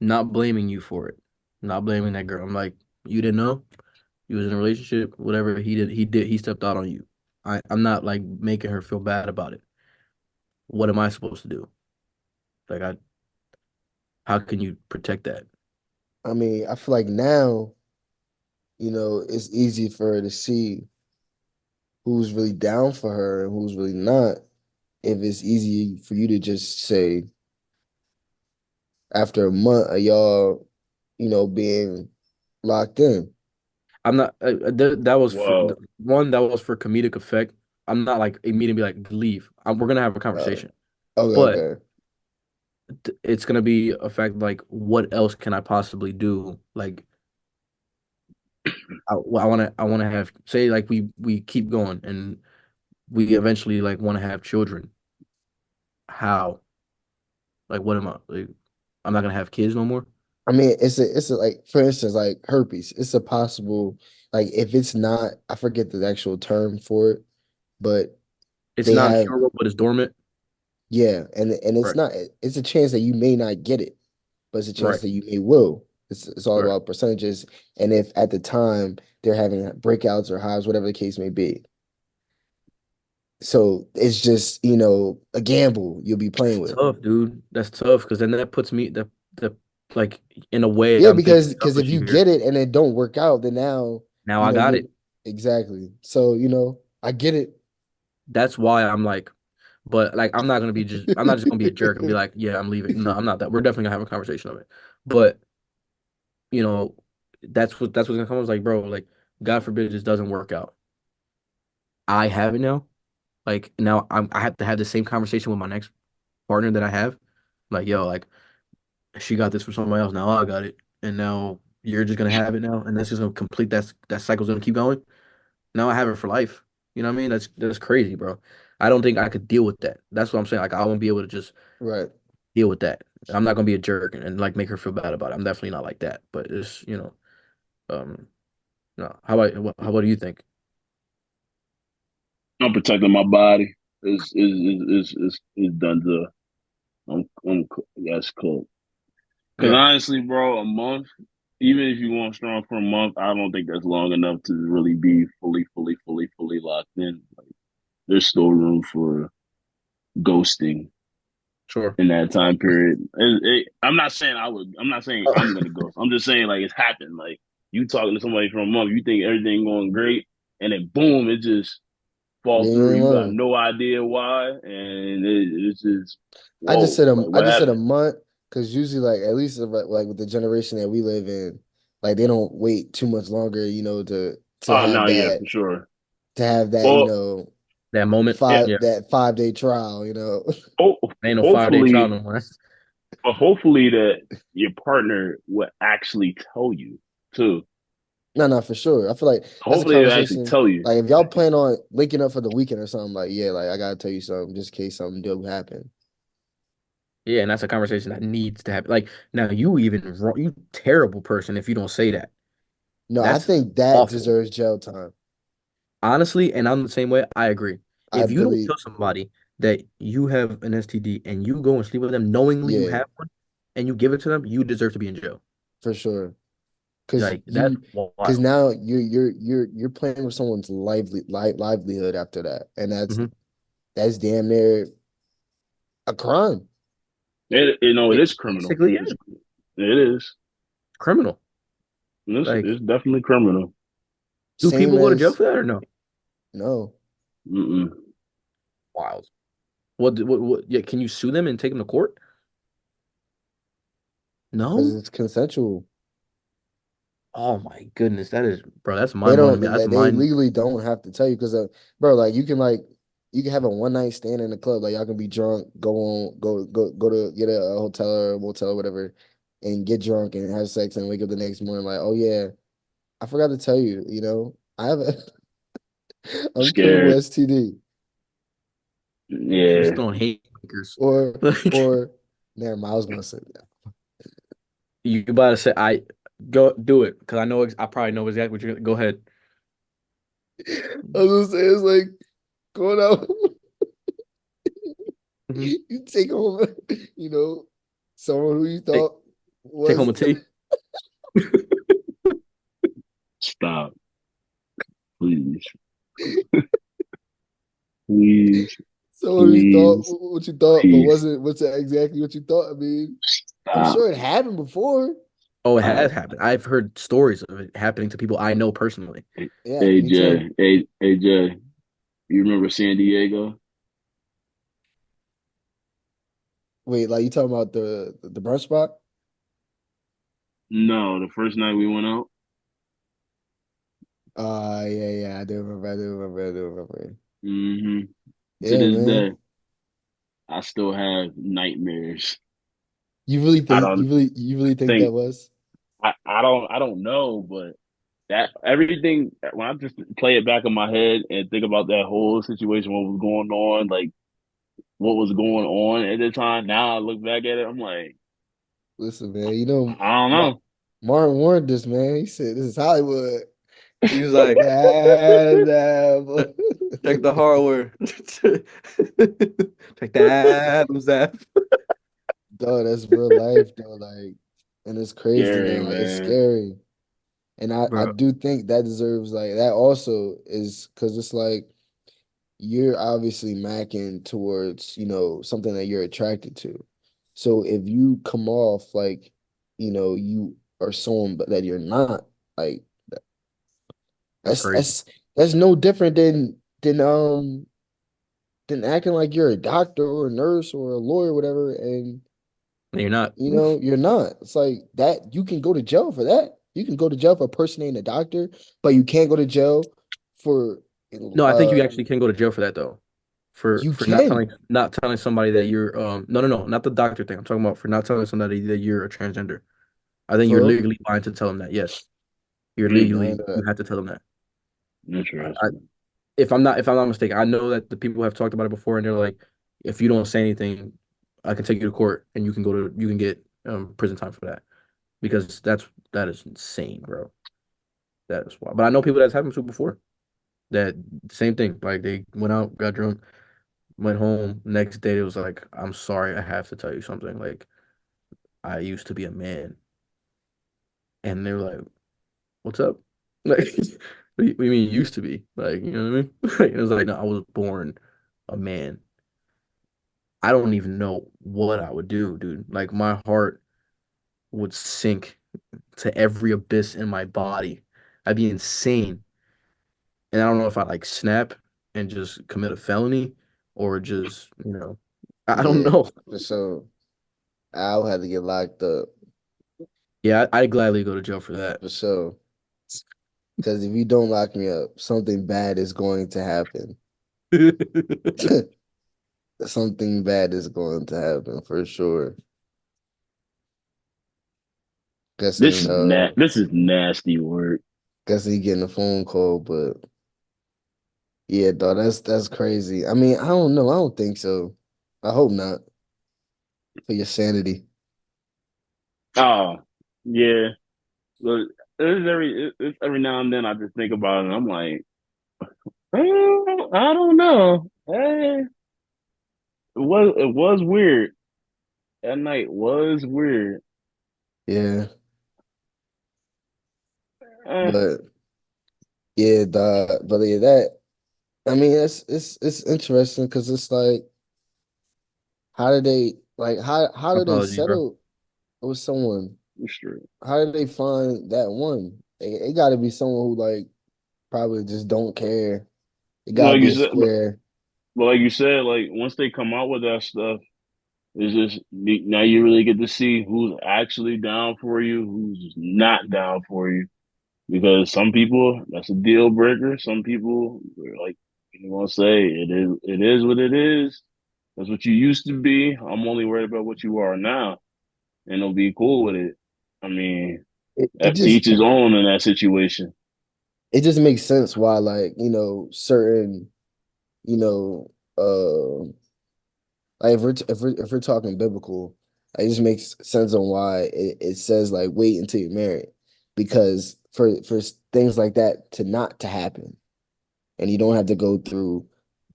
not blaming you for it. Not blaming that girl. I'm like, you didn't know? You was in a relationship, whatever he stepped out on you. I'm not like making her feel bad about it. What am I supposed to do? Like how can you protect that? I mean, I feel like now, it's easy for her to see who's really down for her and who's really not. If it's easy for you to just say after a month of y'all, being locked in. I'm not that was for Well, one that was for comedic effect. I'm not like immediately be like leave. We're gonna have a Uh, conversation. okay, But okay. it's gonna be a fact like what else can I possibly do? Like I want to have say like we keep going and we eventually like want to have children. How? Like what am I like? I'm not gonna have kids no more. I mean, it's a like for instance, like herpes. It's a possible like if it's not, I forget the actual term for it, but It's they have non-curable, but it's dormant. yeah, and it's Right, not. It's a chance that you may not get it, but it's a chance right, that you may will. It's all right. about percentages, and if at the time they're having breakouts or hives, whatever the case may be. So it's just a gamble you'll be That's playing with. tough, dude. That's tough because then that puts me the like in a way Yeah, I'm thinking because if selfishly you here. get it and it don't work out, then now Now I got you're it. exactly. So I get it. That's why I'm like, but like I'm not just gonna be a jerk and be like, yeah, I'm leaving. No, I'm not that. We're definitely gonna have a conversation of it. But you know, that's what's gonna come. Is like, bro, like, God forbid this doesn't work out. I have it now. Like now I have to have the same conversation with my next partner that I have. Like, yo, like she got this from somebody else. Now I got it. And now you're just gonna have it now. And that's just gonna complete that cycle's gonna keep going. Now I have it for life. You know what I mean? That's crazy, bro. I don't think I could deal with that. That's what I'm saying. Like I won't be able to just Right. deal with that. I'm not gonna be a jerk and like make her feel bad about it. I'm definitely not like that. But it's um no. How what do you think? I'm protecting my body. Is done to. That's cool. Because Yeah, honestly, bro, a month, even if you want strong for a month, I don't think that's long enough to really be fully locked in. Like, there's still room for ghosting sure. in that time period. I'm not saying I would. I'm not saying I'm gonna ghost. I'm just saying like it's happened. Like You talking to somebody for a month, you think everything going great, and then boom, it just fall You through. ain't You got lying. no idea why, and it's just I whoa, like I what just said a happened? month because usually like at least like with the generation that we live in, like they don't wait too much longer, Oh no, yeah, for sure. to have that, Well, That moment, it, yeah, 5 day trial, ho- ain't no 5 day trial hopefully, no more. but hopefully that your partner would actually tell you too. No, no, for sure. I feel like that's a Hopefully, they actually conversation. tell you. Like if y'all plan on linking up for the weekend or something, like yeah, like I gotta tell you something just in case something do happen. Yeah, and that's a conversation that needs to happen. Like now, you even wrong, you terrible person if you don't say that. No, I That's think that awful, deserves jail time. honestly. And I'm the same way. I agree. I If you don't believe tell somebody that you have an STD and you go and sleep with them knowingly you yeah, have one, and you give it to them, you deserve to be in jail. for sure. Cause Like that's you because wild. now you're playing with someone's livelihood after that. And Hmm. that's damn near a crime. It It is criminal. basically, yeah, It is. criminal. Like, It's definitely criminal. do Same people go to jail as for that or no? no, Mm-mm. Wild. What, yeah, can you sue them and take them to court? because No? it's consensual. Oh my goodness, that is, bro, that's They mind blowing to don't me. That's they mind. legally don't have to tell you because bro, like you can have a one night stand in the club, like y'all can be drunk, go to get a hotel or a motel or whatever, and get drunk and have sex and wake up the next morning like, oh yeah, I forgot to tell you, I have a uncurable Scared. STD You just Yeah. throwing haymakers. or Like, or never mind, I was gonna say that. you about to say, I go do it because I know, I probably know exactly what you're gonna go ahead. I was gonna say it's like going out, Hmm. you take home, you know, someone who you Take, thought take home was a tea. Stop, please, please, someone who you thought please, what you thought, but please. wasn't what's exactly what you thought. I mean, I'm Stop. sure it happened before. Oh, it All right. has happened. I've heard stories of it happening to people I know personally. Yeah, me too. AJ, AJ, you remember San Diego? Wait, like you talking about the brunch spot? No, the first night we went out. Yeah, yeah, I do remember. Hmm. To Yeah, this man. day, I still have nightmares. I don't You really think that think was? I don't know, but that everything when I just play it back in my head and think about that whole situation, what was going on, like what was going on at the time. Now I look back at it, I'm like, Listen, man, I don't Mar know. Martin warned us, man. He said this is Hollywood. He was Check like, that. check the hardware. Check that. Who's that? Dog, that's real life, though. Like, and it's crazy Scary, now. Like, it's man. scary. And I Bro, do think that deserves like that also is because it's like you're obviously macking towards, something that you're attracted to. So if you come off like, you are someone but that you're not, like that's that's crazy. that's that's no different than acting like you're a doctor or a nurse or a lawyer, or whatever, and And you're not. you're not. It's like that you can go to jail for that. You can go to jail for impersonating a doctor, but you can't go to jail for No, I think you uh actually can go to jail for that though. you For can. not telling somebody that you're no, not the doctor thing. I'm talking about for not telling somebody that you're a transgender. I think For you're real? legally fine to tell them that. Yes. You're Mm, I ain't legally know you that. have to tell them that. I, interesting. if I'm not mistaken, I know that the people have talked about it before and they're like, if you don't say anything, I can take you to court and you can get prison time for that. Because that is insane, bro. That is wild. But I know people that's happened to before. That same thing. Like they went out, got drunk, went home. Next day, it was like, I'm sorry, I have to tell you something. Like, I used to be a man. And they were like, what's up? Like, what do you mean used to be? Like, you know what I mean? Like, it was like, no, I was born a man. I don't even know what I would do, dude. Like, my heart would sink to every abyss in my body. I'd be insane. And I don't know if I like snap and just commit a felony or just, I don't Yeah, know. for sure. I'll have to get locked up Yeah, I'd gladly go to jail for that. for sure. Because if you don't lock me up, something bad is going to happen. Something bad is going to happen for sure. This Guessing, is this is nasty work. guessing you getting a phone call, but yeah, dog, that's crazy. I mean, I don't know. I don't think so. I hope not for your sanity. Oh, yeah. Look, it's every now and then I just think about it and I'm like, I don't know. It was weird. That night was weird. Yeah, Eh, but yeah, dog, but yeah, that. I mean, it's interesting because it's like, how did they how My do they apologies, bro. settle with someone? it's true. How did they find that one? It got to be someone who like probably just don't care. It got to Like be you a said, square. but like you said, like once they come out with that stuff, it's just now you really get to see who's actually down for you, who's not down for you. Because some people, that's a deal breaker. Some people, are like you want to say, it is what it is. That's what you used to be. I'm only worried about what you are now, and they'll be cool with it. I mean, It to just each his own in that situation. it just makes sense why like certain you know like if we're talking biblical, it just makes sense on why it says like wait until you're married, because for things like that to not to happen, and you don't have to go through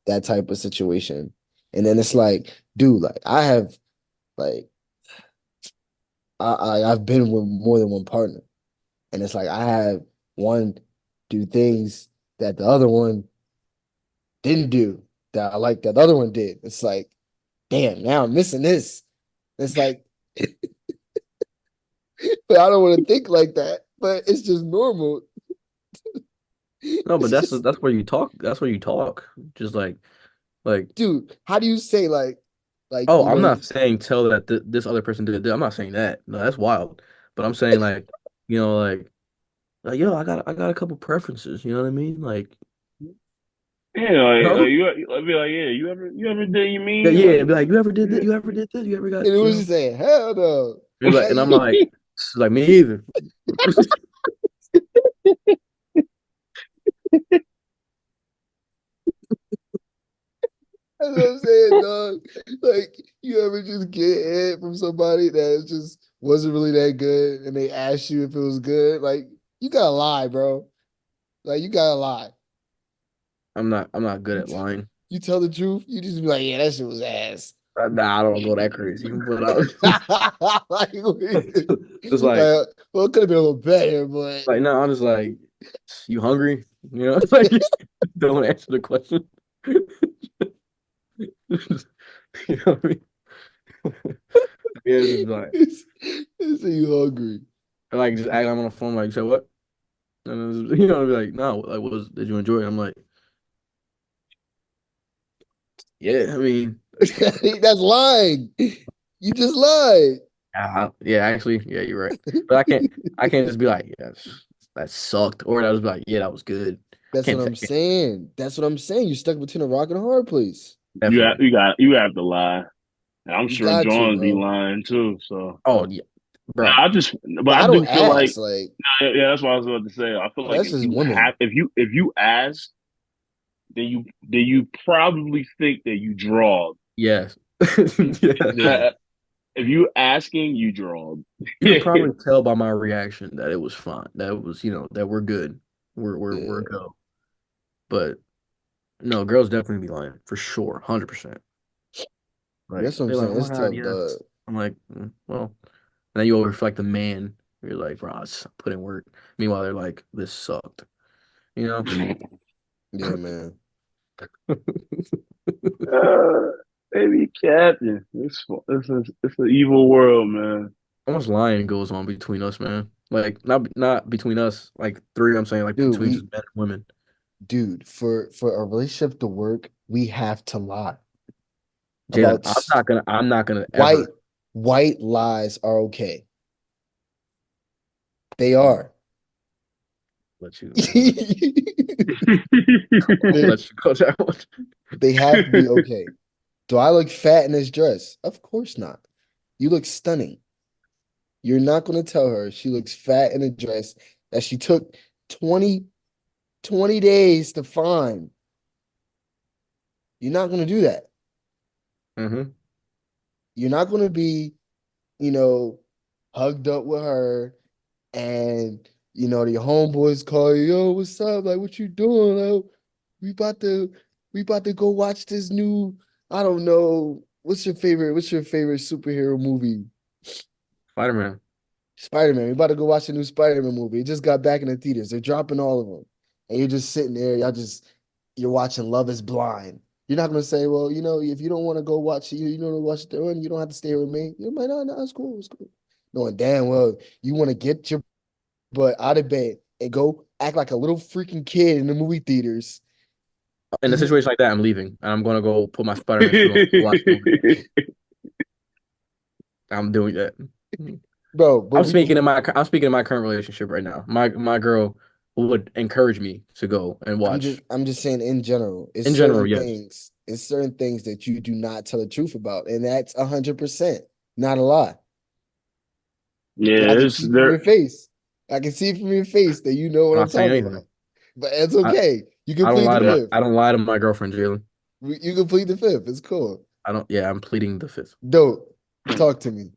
that type of situation. And then it's like, dude, like I have like I've been with more than one partner, and it's like I have one do things that the other one didn't do that I like that the other one did. It's like, damn, now I'm missing this. It's like, but I don't want to think like that. But it's just normal. No, but It's just, that's where you talk. That's where you talk. Just like, dude, how do you say like oh, I'm not saying tell that this other person did that. I'm not saying that. No, that's wild. But I'm saying you know, yo, I got a couple preferences. You know what I mean? Like, Yeah, no, I'd be like, yeah, you ever did you yeah, mean yeah. like, Be like, you ever did that? yeah. You ever did this? You ever got, and it was just saying, hell no. You're like, Like, and I'm like me either. that's what I'm saying, dog. Like, you ever just get head from somebody that just wasn't really that good, and they asked you if it was good? Like, you gotta lie, bro. Like, you gotta lie. I'm not good You, at lying. you tell the truth, you just be like, yeah, that shit was ass. Nah, I don't go that crazy. But Like, it's like well, it could have been a little better, but no, I'm just like, you hungry? You know, it's like don't answer the question. You know what I mean? Yeah, it's just like it's you hungry. just act like I'm on the phone like you said what? And be like, no, like what was did you enjoy it? I'm like, yeah, I mean, That's lying. You just lied. yeah, actually, yeah, you're right. But I can't just be like, yes, that sucked. Or I just be like, yeah, that was good. That's what I'm Can't saying. That's what I'm saying. You're stuck between a rock and a hard place. definitely. You have to lie. And I'm You sure got to, John be bro. lying too. So Oh yeah, no, bro. but But I I do don't feel like ask. Like, yeah, that's what I was about to say. I feel like that's just women. if you ask, then you probably think that you draw. Yes. Yeah. Yeah. If you asking, you draw. You could probably tell by my reaction that it was fine. That it was, that we're good. We're Yeah. go. But no, girls definitely be lying for sure, 100%. Like That's what I'm they're like, saying. oh my It's God, tough, yeah. dog. I'm like, well. And then you over like the man. You're like, bro, I put in work. Meanwhile, they're like, this sucked. You know? Yeah, man. uh, Baby Captain. It's an evil world, man. How much lying goes on between us, man? Like not between us, like three. I'm saying like Dude, between just men and women. for a relationship to work, we have to lie Jalen, about I'm not gonna white ever white lies are okay. They mm, are. let you. I'll they, let you go that one. they have to be okay. Do I look fat in this dress? Of course not. You look stunning. You're not going to tell her she looks fat in a dress that she took 20 20 days to find. You're not going to do that. hmm You're not going to be, you know, hugged up with her and, the homeboys call you, yo, what's up? Like, what you doing? Like, we about to we about to go watch this new, I don't know, what's your favorite superhero movie? Spider-Man. Spider-Man. We about to go watch the new Spider-Man movie. It just got back in the theaters. They're dropping all of them. And you're just sitting there, you're watching Love is Blind. You're not gonna say, well, if you don't want to go watch it, you don't want to watch the one, you don't have to stay with me. You're like, no, it's cool, it's cool. Knowing damn well you want to get your butt out of bed and go act like a little freaking kid in the movie theaters. In a situation like that, I'm leaving and I'm gonna go put my Spider-Man suit on and watch the movie. I'm doing that. Bro, but we can I'm speaking in my current relationship right now. My girl would encourage me to go and I'm just watch. I'm just saying in general, In general, yes. it's certain things that you do not tell the truth about, and that's 100% not a lie. And I Yeah, can it's see from there. your face. I can see from your face that you know what I'm I'm not saying talking anything. about. But it's I, okay. You can plead the fifth. I don't lie to my girlfriend, Jalen. You can plead the fifth. It's cool. I don't yeah, I'm pleading the fifth. Dope. Talk to me.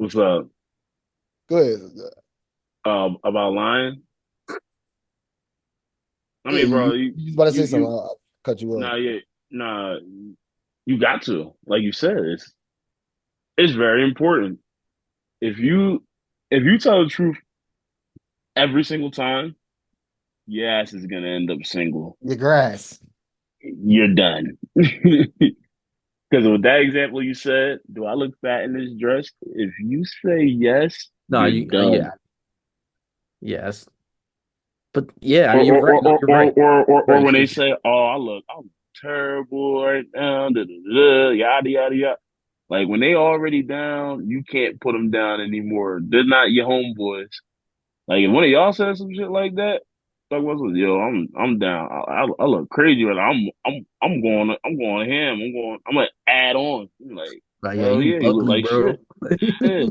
What's up? Go ahead. About lying. I Yeah, mean, bro, you was about to say something. you, I'll cut you off. nah, yeah, nah, you got to, like you said, it's very important. If you if you tell the truth every single time, your ass is gonna end up single. Your grass. You're done. Because with that example you said, do I look fat in this dress? If you say yes, No, you're you done. yes. But yeah, I Or mean you're or right. or No, or you're or right. or, or, or Right, when they because say, "Oh, I'm terrible right now," da, da, da, yada yada yada. Like when they already down, you can't put them down anymore. They're not your homeboys. Like if one of y'all said some shit like that, like what's with yo? I'm down. I look crazy, but I'm going ham. I'm gonna add on. I'm like like yeah, hell you yeah, you look ugly, like bro. shit. Yeah,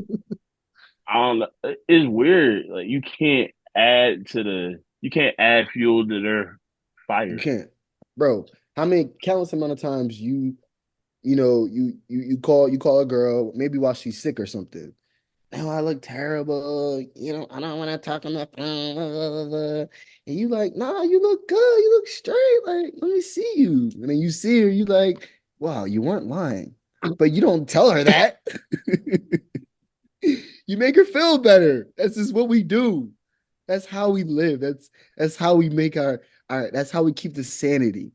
I don't know. It's weird. Like you can't add fuel to their You fire. can't. Bro, how many countless amount of times you call a girl, maybe while she's sick or something. Now I look terrible. I don't want to talk on the phone. Blah, blah, blah, blah. And you like, nah, you look good. You look straight. Like, let me see you. And then you see her, you like, wow, you weren't lying. But you don't tell her that. You make her feel better. That's just what we do. That's how we live. That's how we make our that's how we keep the sanity.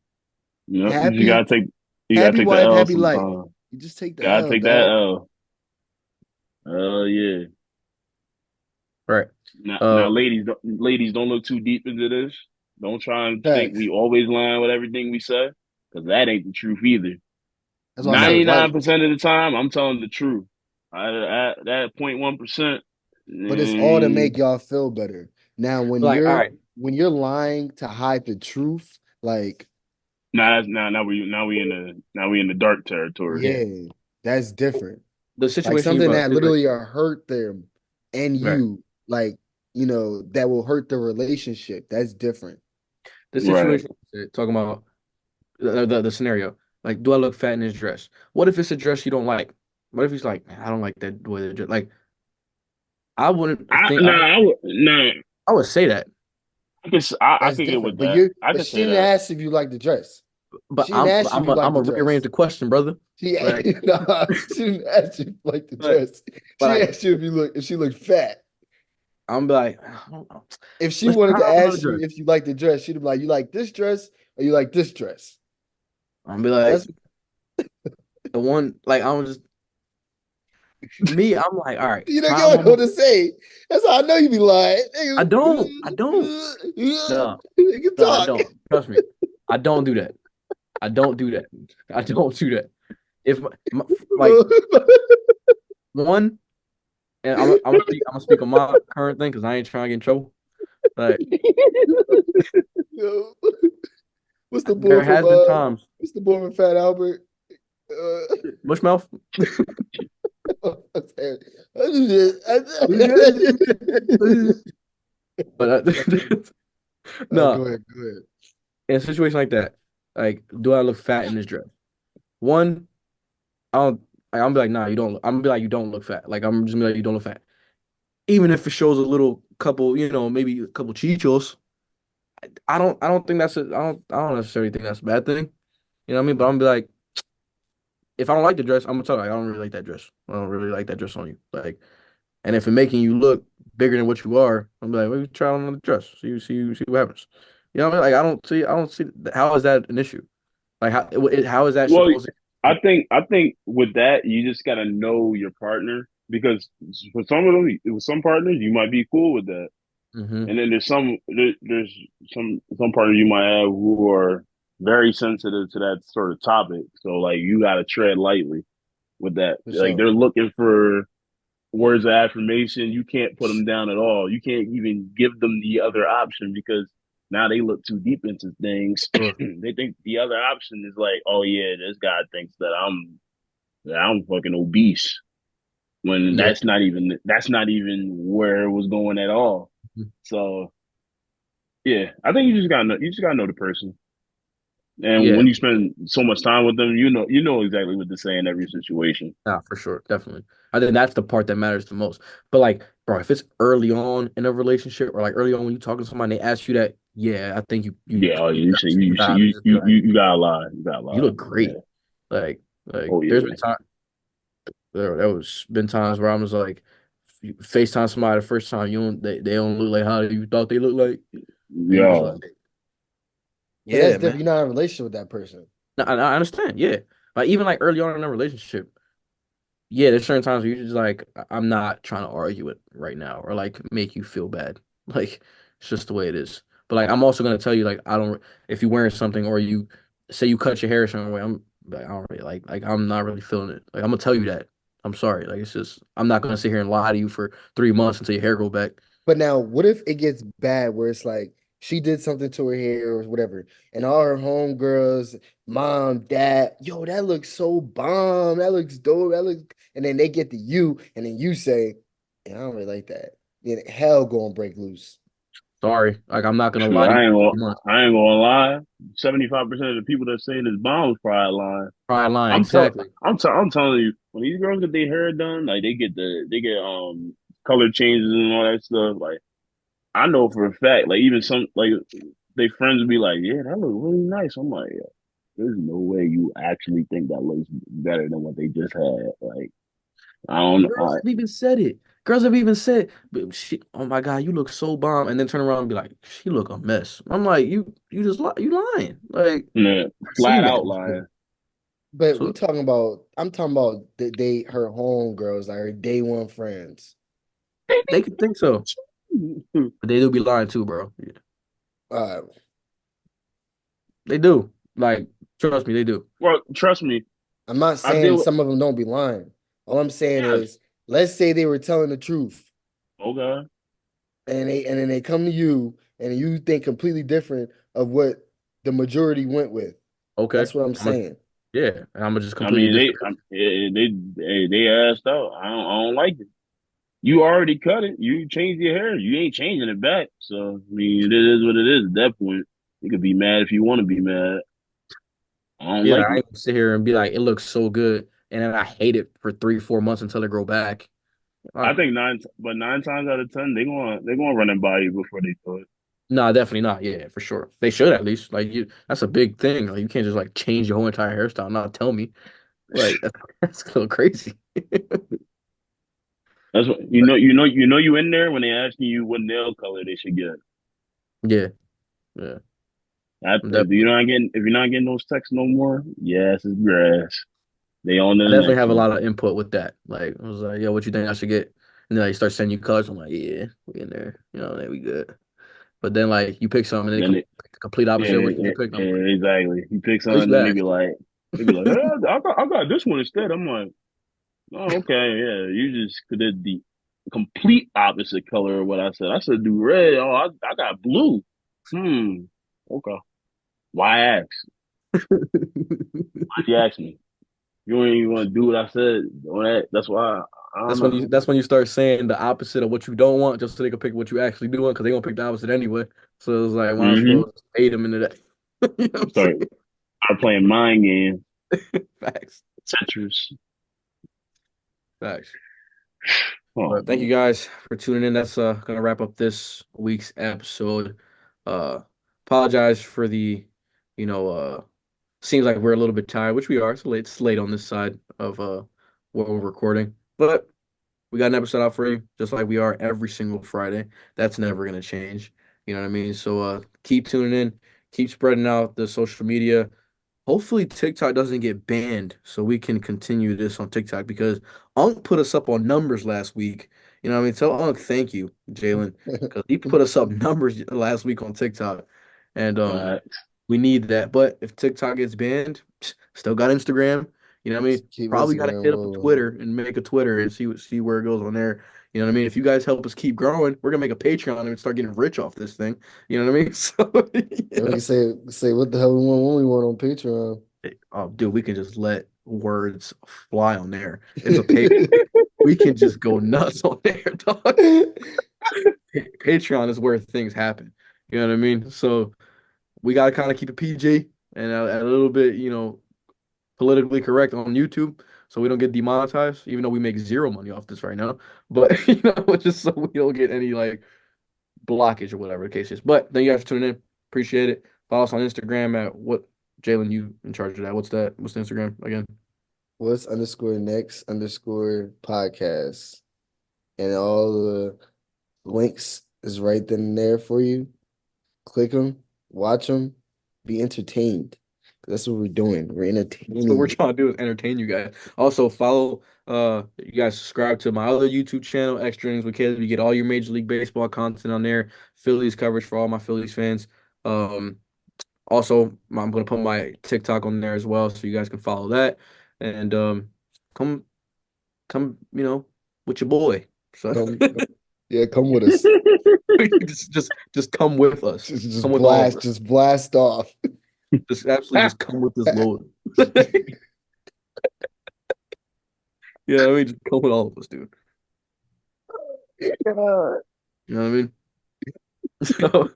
You know, Happy, you gotta happy take the wife, L happy life. sometimes. You just take the Gotta L, take that dog. L. Oh yeah. Right. Now, Uh, ladies, don't look too deep into this. Don't try and think we Facts. always lying with everything we say, because that ain't the truth either. That's why I say never. 99% of the time, I'm telling the truth. That 0.1%, but it's all to mm, make y'all feel better. Now, when Like, all you're right, when you're lying to hide the truth, like, nah, now we in the dark territory. yeah. yeah, that's different. The Like situation you something brought up that is like literally will hurt them and right. you, like, that will hurt the relationship. That's different. The Right. situation talking about the scenario. Like, do I look fat in this dress? What if it's a dress you don't like? What if he's like, man, I don't like that way. Like, I wouldn't think I would say that, I That's could get different. with But that. you I but could she say didn't that. ask if you like the dress. but She didn't ask you if you like I'm the a rearrange dress. the question, brother. She Like, nah, she didn't ask you if you like the but dress. She like asked you if she looked fat. I'm like, I don't know. If she Let's wanted try to out another ask you dress. if you like the dress, she'd be like, "You like this dress or you like this dress?" I'm be like That's the one like I'm just Me, I'm like, all right, You know, you try one don't know what more. to say. That's how I know you be lying. I don't. No, You can no, I talk. don't. Trust me, I don't do that. I don't do that. I don't do that. If like one, and I'm gonna speak on my current thing because I ain't trying to get in trouble. Like Yo, what's the boy there from has been times, what's the boy from Fat Albert? Uh, Mushmouth. what's that? I do this. But Go no, ahead, go ahead. in a situation like that, like, do I look fat in this dress? One, I don't. I'm gonna be like, nah, you don't. I'm gonna be like, you don't look fat. Like, I'm just gonna be like, you don't look fat. Even if it shows a little couple, maybe a couple chichos. I don't think that's a. I don't necessarily think that's a bad thing. You know what I mean? But I'm gonna be like, if I don't like the dress, I'm gonna tell you, like, I don't really like that dress. I don't really like that dress on you. Like, and if it's making you look bigger than what you are, I'm like, maybe try on another dress. See what happens. You know what I mean? Like, I don't see how is that an issue? Like, how is that Well, supposed to? I think with that you just gotta know your partner because for some of them, with some partners you might be cool with that, Mm-hmm. and then there's some partners you might have who are very sensitive to that sort of topic. So like you gotta tread lightly with that. For Like sure. they're looking for words of affirmation. You can't put them down at all. You can't even give them the other option because now they look too deep into things. Sure. They think the other option is like, oh yeah, this guy thinks that I'm fucking obese. When Yeah. that's not even where it was going at all. So yeah, I think you just gotta know the person. And Yeah. when you spend so much time with them, you know exactly what to say in every situation. Nah, for sure, definitely. I think that's the part that matters the most. But like, bro, if it's early on in a relationship or like early on when you talking to somebody, and they ask you that, yeah, I think Yeah, oh, you gotta just be like, you gotta lie. You gotta you lie. look Yeah. great. Like Oh there's been yeah. time there was been times where I was like, FaceTime somebody the first time, they don't look like how you thought they looked like, and you just like, Yo. But that's yeah, man. different. You're not in a relationship with that person. No, I understand, yeah. Like even like early on in a relationship. Yeah, there's certain times where you're just like, I'm not trying to argue it right now or like make you feel bad. Like it's just the way it is. But like I'm also gonna tell you like I don't if you're wearing something or you say you cut your hair a certain way, I'm like I don't really like I'm not really feeling it. Like I'm gonna tell you that. I'm sorry. Like it's just I'm not gonna sit here and lie to you for 3 months until your hair grow back. But now, what if it gets bad where it's like she did something to her hair or whatever, and all her homegirls, mom, dad, yo, that looks so bomb. That looks dope. That looks, and then they get to you, and then you say, yeah, I don't really like that. Then hell gonna break loose. Sorry. Like I'm not gonna Shoot, lie to you for 3 months. I ain't gonna lie. 75% of the people that say this bomb is probably lying. Probably lying, exactly. I'm telling you, when these girls get their hair done, like they get color changes and all that stuff. Like I know for a fact, like even some like they friends would be like, yeah, that looks really nice. I'm like, yeah, there's no way you actually think that looks better than what they just had. Like I don't know. Girls have even said it. Girls have even said, oh my God, you look so bomb. And then turn around and be like, she look a mess. I'm like, you just you lying. Like, Yeah, I've seen flat that out before. lying. But we So talking about, I'm talking about her homegirls, like her day one friends. they could think so. But they do be lying too, bro. Yeah, Uh, they do. Like, trust me, they do. Well, trust me, I'm not I saying deal with some of them don't be lying. All I'm saying yeah. is, let's say they were telling the truth, Okay. and then they come to you, and you think completely different of what the majority went with. Okay. That's what I'm I'm a, saying. yeah. And I'm gonna just I completely mean, disagree. they asked out. I don't like it. You already cut it. You changed your hair. You ain't changing it back. So I mean, it is what it is. At that point, you could be mad if you want to be mad. I don't Yeah, like I it. ain't gonna sit here and be like, it looks so good. And then I hate it for 3, 4 months until it grow back. I Uh, think nine times out of ten, they gonna run it by you before they do it. No, definitely not. Yeah, for sure. They should at least. Like that's a big thing. Like you can't just like change your whole entire hairstyle and not tell me. Like that's a little crazy. That's what you in there when they asking you what nail color they should get. Yeah, yeah. I'm If you're definitely not getting those texts no more, yes, it's grass. They on to I the definitely next have a one. lot of input with that. Like I was like, yo, what you think I should get? And then like, you start sending you colors. I'm like, yeah, we in there. Then we good. But then like you pick something and they Then pick the complete opposite of what you picked. I'm like, exactly. You pick at least something, you then asked. they be like, hey, I got this one instead. I'm like, oh, okay, yeah. You just did the complete opposite color of what I said. I said do red. Oh, I got blue. Hmm. Okay. Why ask? Why you ask me? You don't even want to do what I said. That's why I don't know. That's when you start saying the opposite of what you don't want, just so they can pick what you actually do want, because they gonna pick the opposite anyway. So it's like, might as well Mm-hmm. just bait them into that. You know what I'm Start saying? start playing mind games. Facts. Tetris. Facts. Oh But thank you man. guys for tuning in. That's gonna wrap up this week's episode. Uh Apologize for the, you know, seems like we're a little bit tired, which we are. It's late on this side of where we're recording. But we got an episode out for you, just like we are every single Friday. That's never gonna change. You know what I mean? So keep tuning in, keep spreading out the social media. Hopefully TikTok doesn't get banned so we can continue this on TikTok because Unk put us up on numbers last week. You know what I mean? Tell Unk thank you, Jalen, because he put us up numbers last week on TikTok. And Facts. we need that. But if TikTok gets banned, still got Instagram. You know what I mean? Keep Probably got to Instagram hit up a rolling. Twitter and make a Twitter and see where it goes on there. You know what I mean? If you guys help us keep growing, we're gonna make a Patreon and start getting rich off this thing. You know what I mean? So And we can say what the hell we want when we want on Patreon. oh, dude, we can just let words fly on there. It's a page. We can just go nuts on there, dog. Patreon is where things happen. You know what I mean? So we gotta kind of keep it PG and a little bit, politically correct on YouTube, so we don't get demonetized. Even though we make zero money off this right now, but just so we don't get any like blockage or whatever the case is. But thank you guys for tuning in. Appreciate it. Follow us on Instagram at what Jalen, you in charge of that. What's that? What's the Instagram again? What's underscore next underscore podcast. And all the links is right then and there for you. Click them, watch them, be entertained. That's what we're doing. We're So what we're entertaining. trying to do is entertain you guys. Also follow you guys subscribe to my other YouTube channel, Extra Innings with Caleb. You get all your Major League Baseball content on there. Phillies coverage for all my Phillies fans. Also I'm gonna put my TikTok on there as well, so you guys can follow that. And come come, with your boy. So Yeah, come with us. just come with us. Come with all of us. Just blast off. Just absolutely just come with this load. Yeah, I mean, just come with all of us, dude. God. You know what I mean? So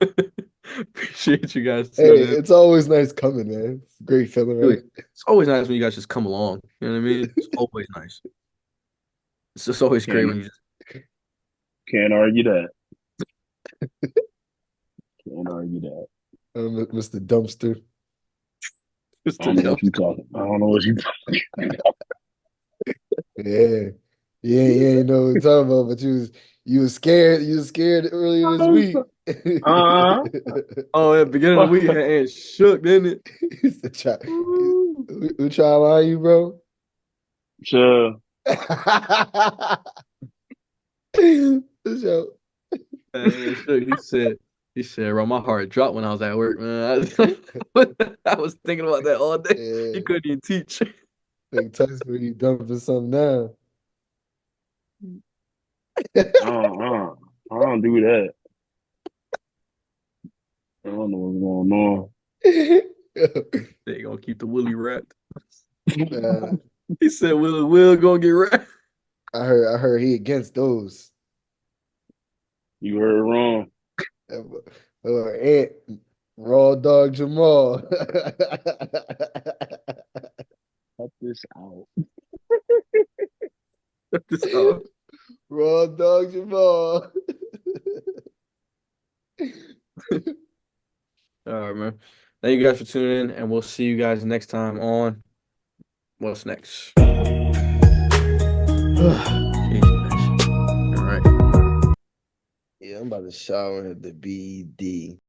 appreciate you guys Hey, tuning in. it's always nice coming, man. It's a great feeling, right? Dude, it's always nice when you guys just come along. You know what I mean? It's always nice. It's just always great Can't when you can't argue that. Can't argue that. Mr. Dumpster. just I don't know what you talking. I don't know what you talking. Yeah. Yeah, you know what I'm talking about, but you was scared. You was scared earlier this week. Uh, Oh, at the beginning of the week, and shook, didn't it? He's the try. Woo. Who try to lie you, bro? sure. So, And shook. He said, bro, my heart dropped when I was at work, man. I was thinking about that all day. yeah, He couldn't even teach. think Tyson, you dumping something now. I don't do that. I don't know what's going on. They gonna keep the Willie wrapped. Nah, He said, Will gonna get wrapped. I heard he against those. You heard it wrong. Aunt Raw Dog Jamal. Cut this out. This out. Raw Dog Jamal. All right, man. Thank you guys for tuning in, and we'll see you guys next time on What's Next. Jeez, guys. All right. Yeah, I'm about to shower at the BD.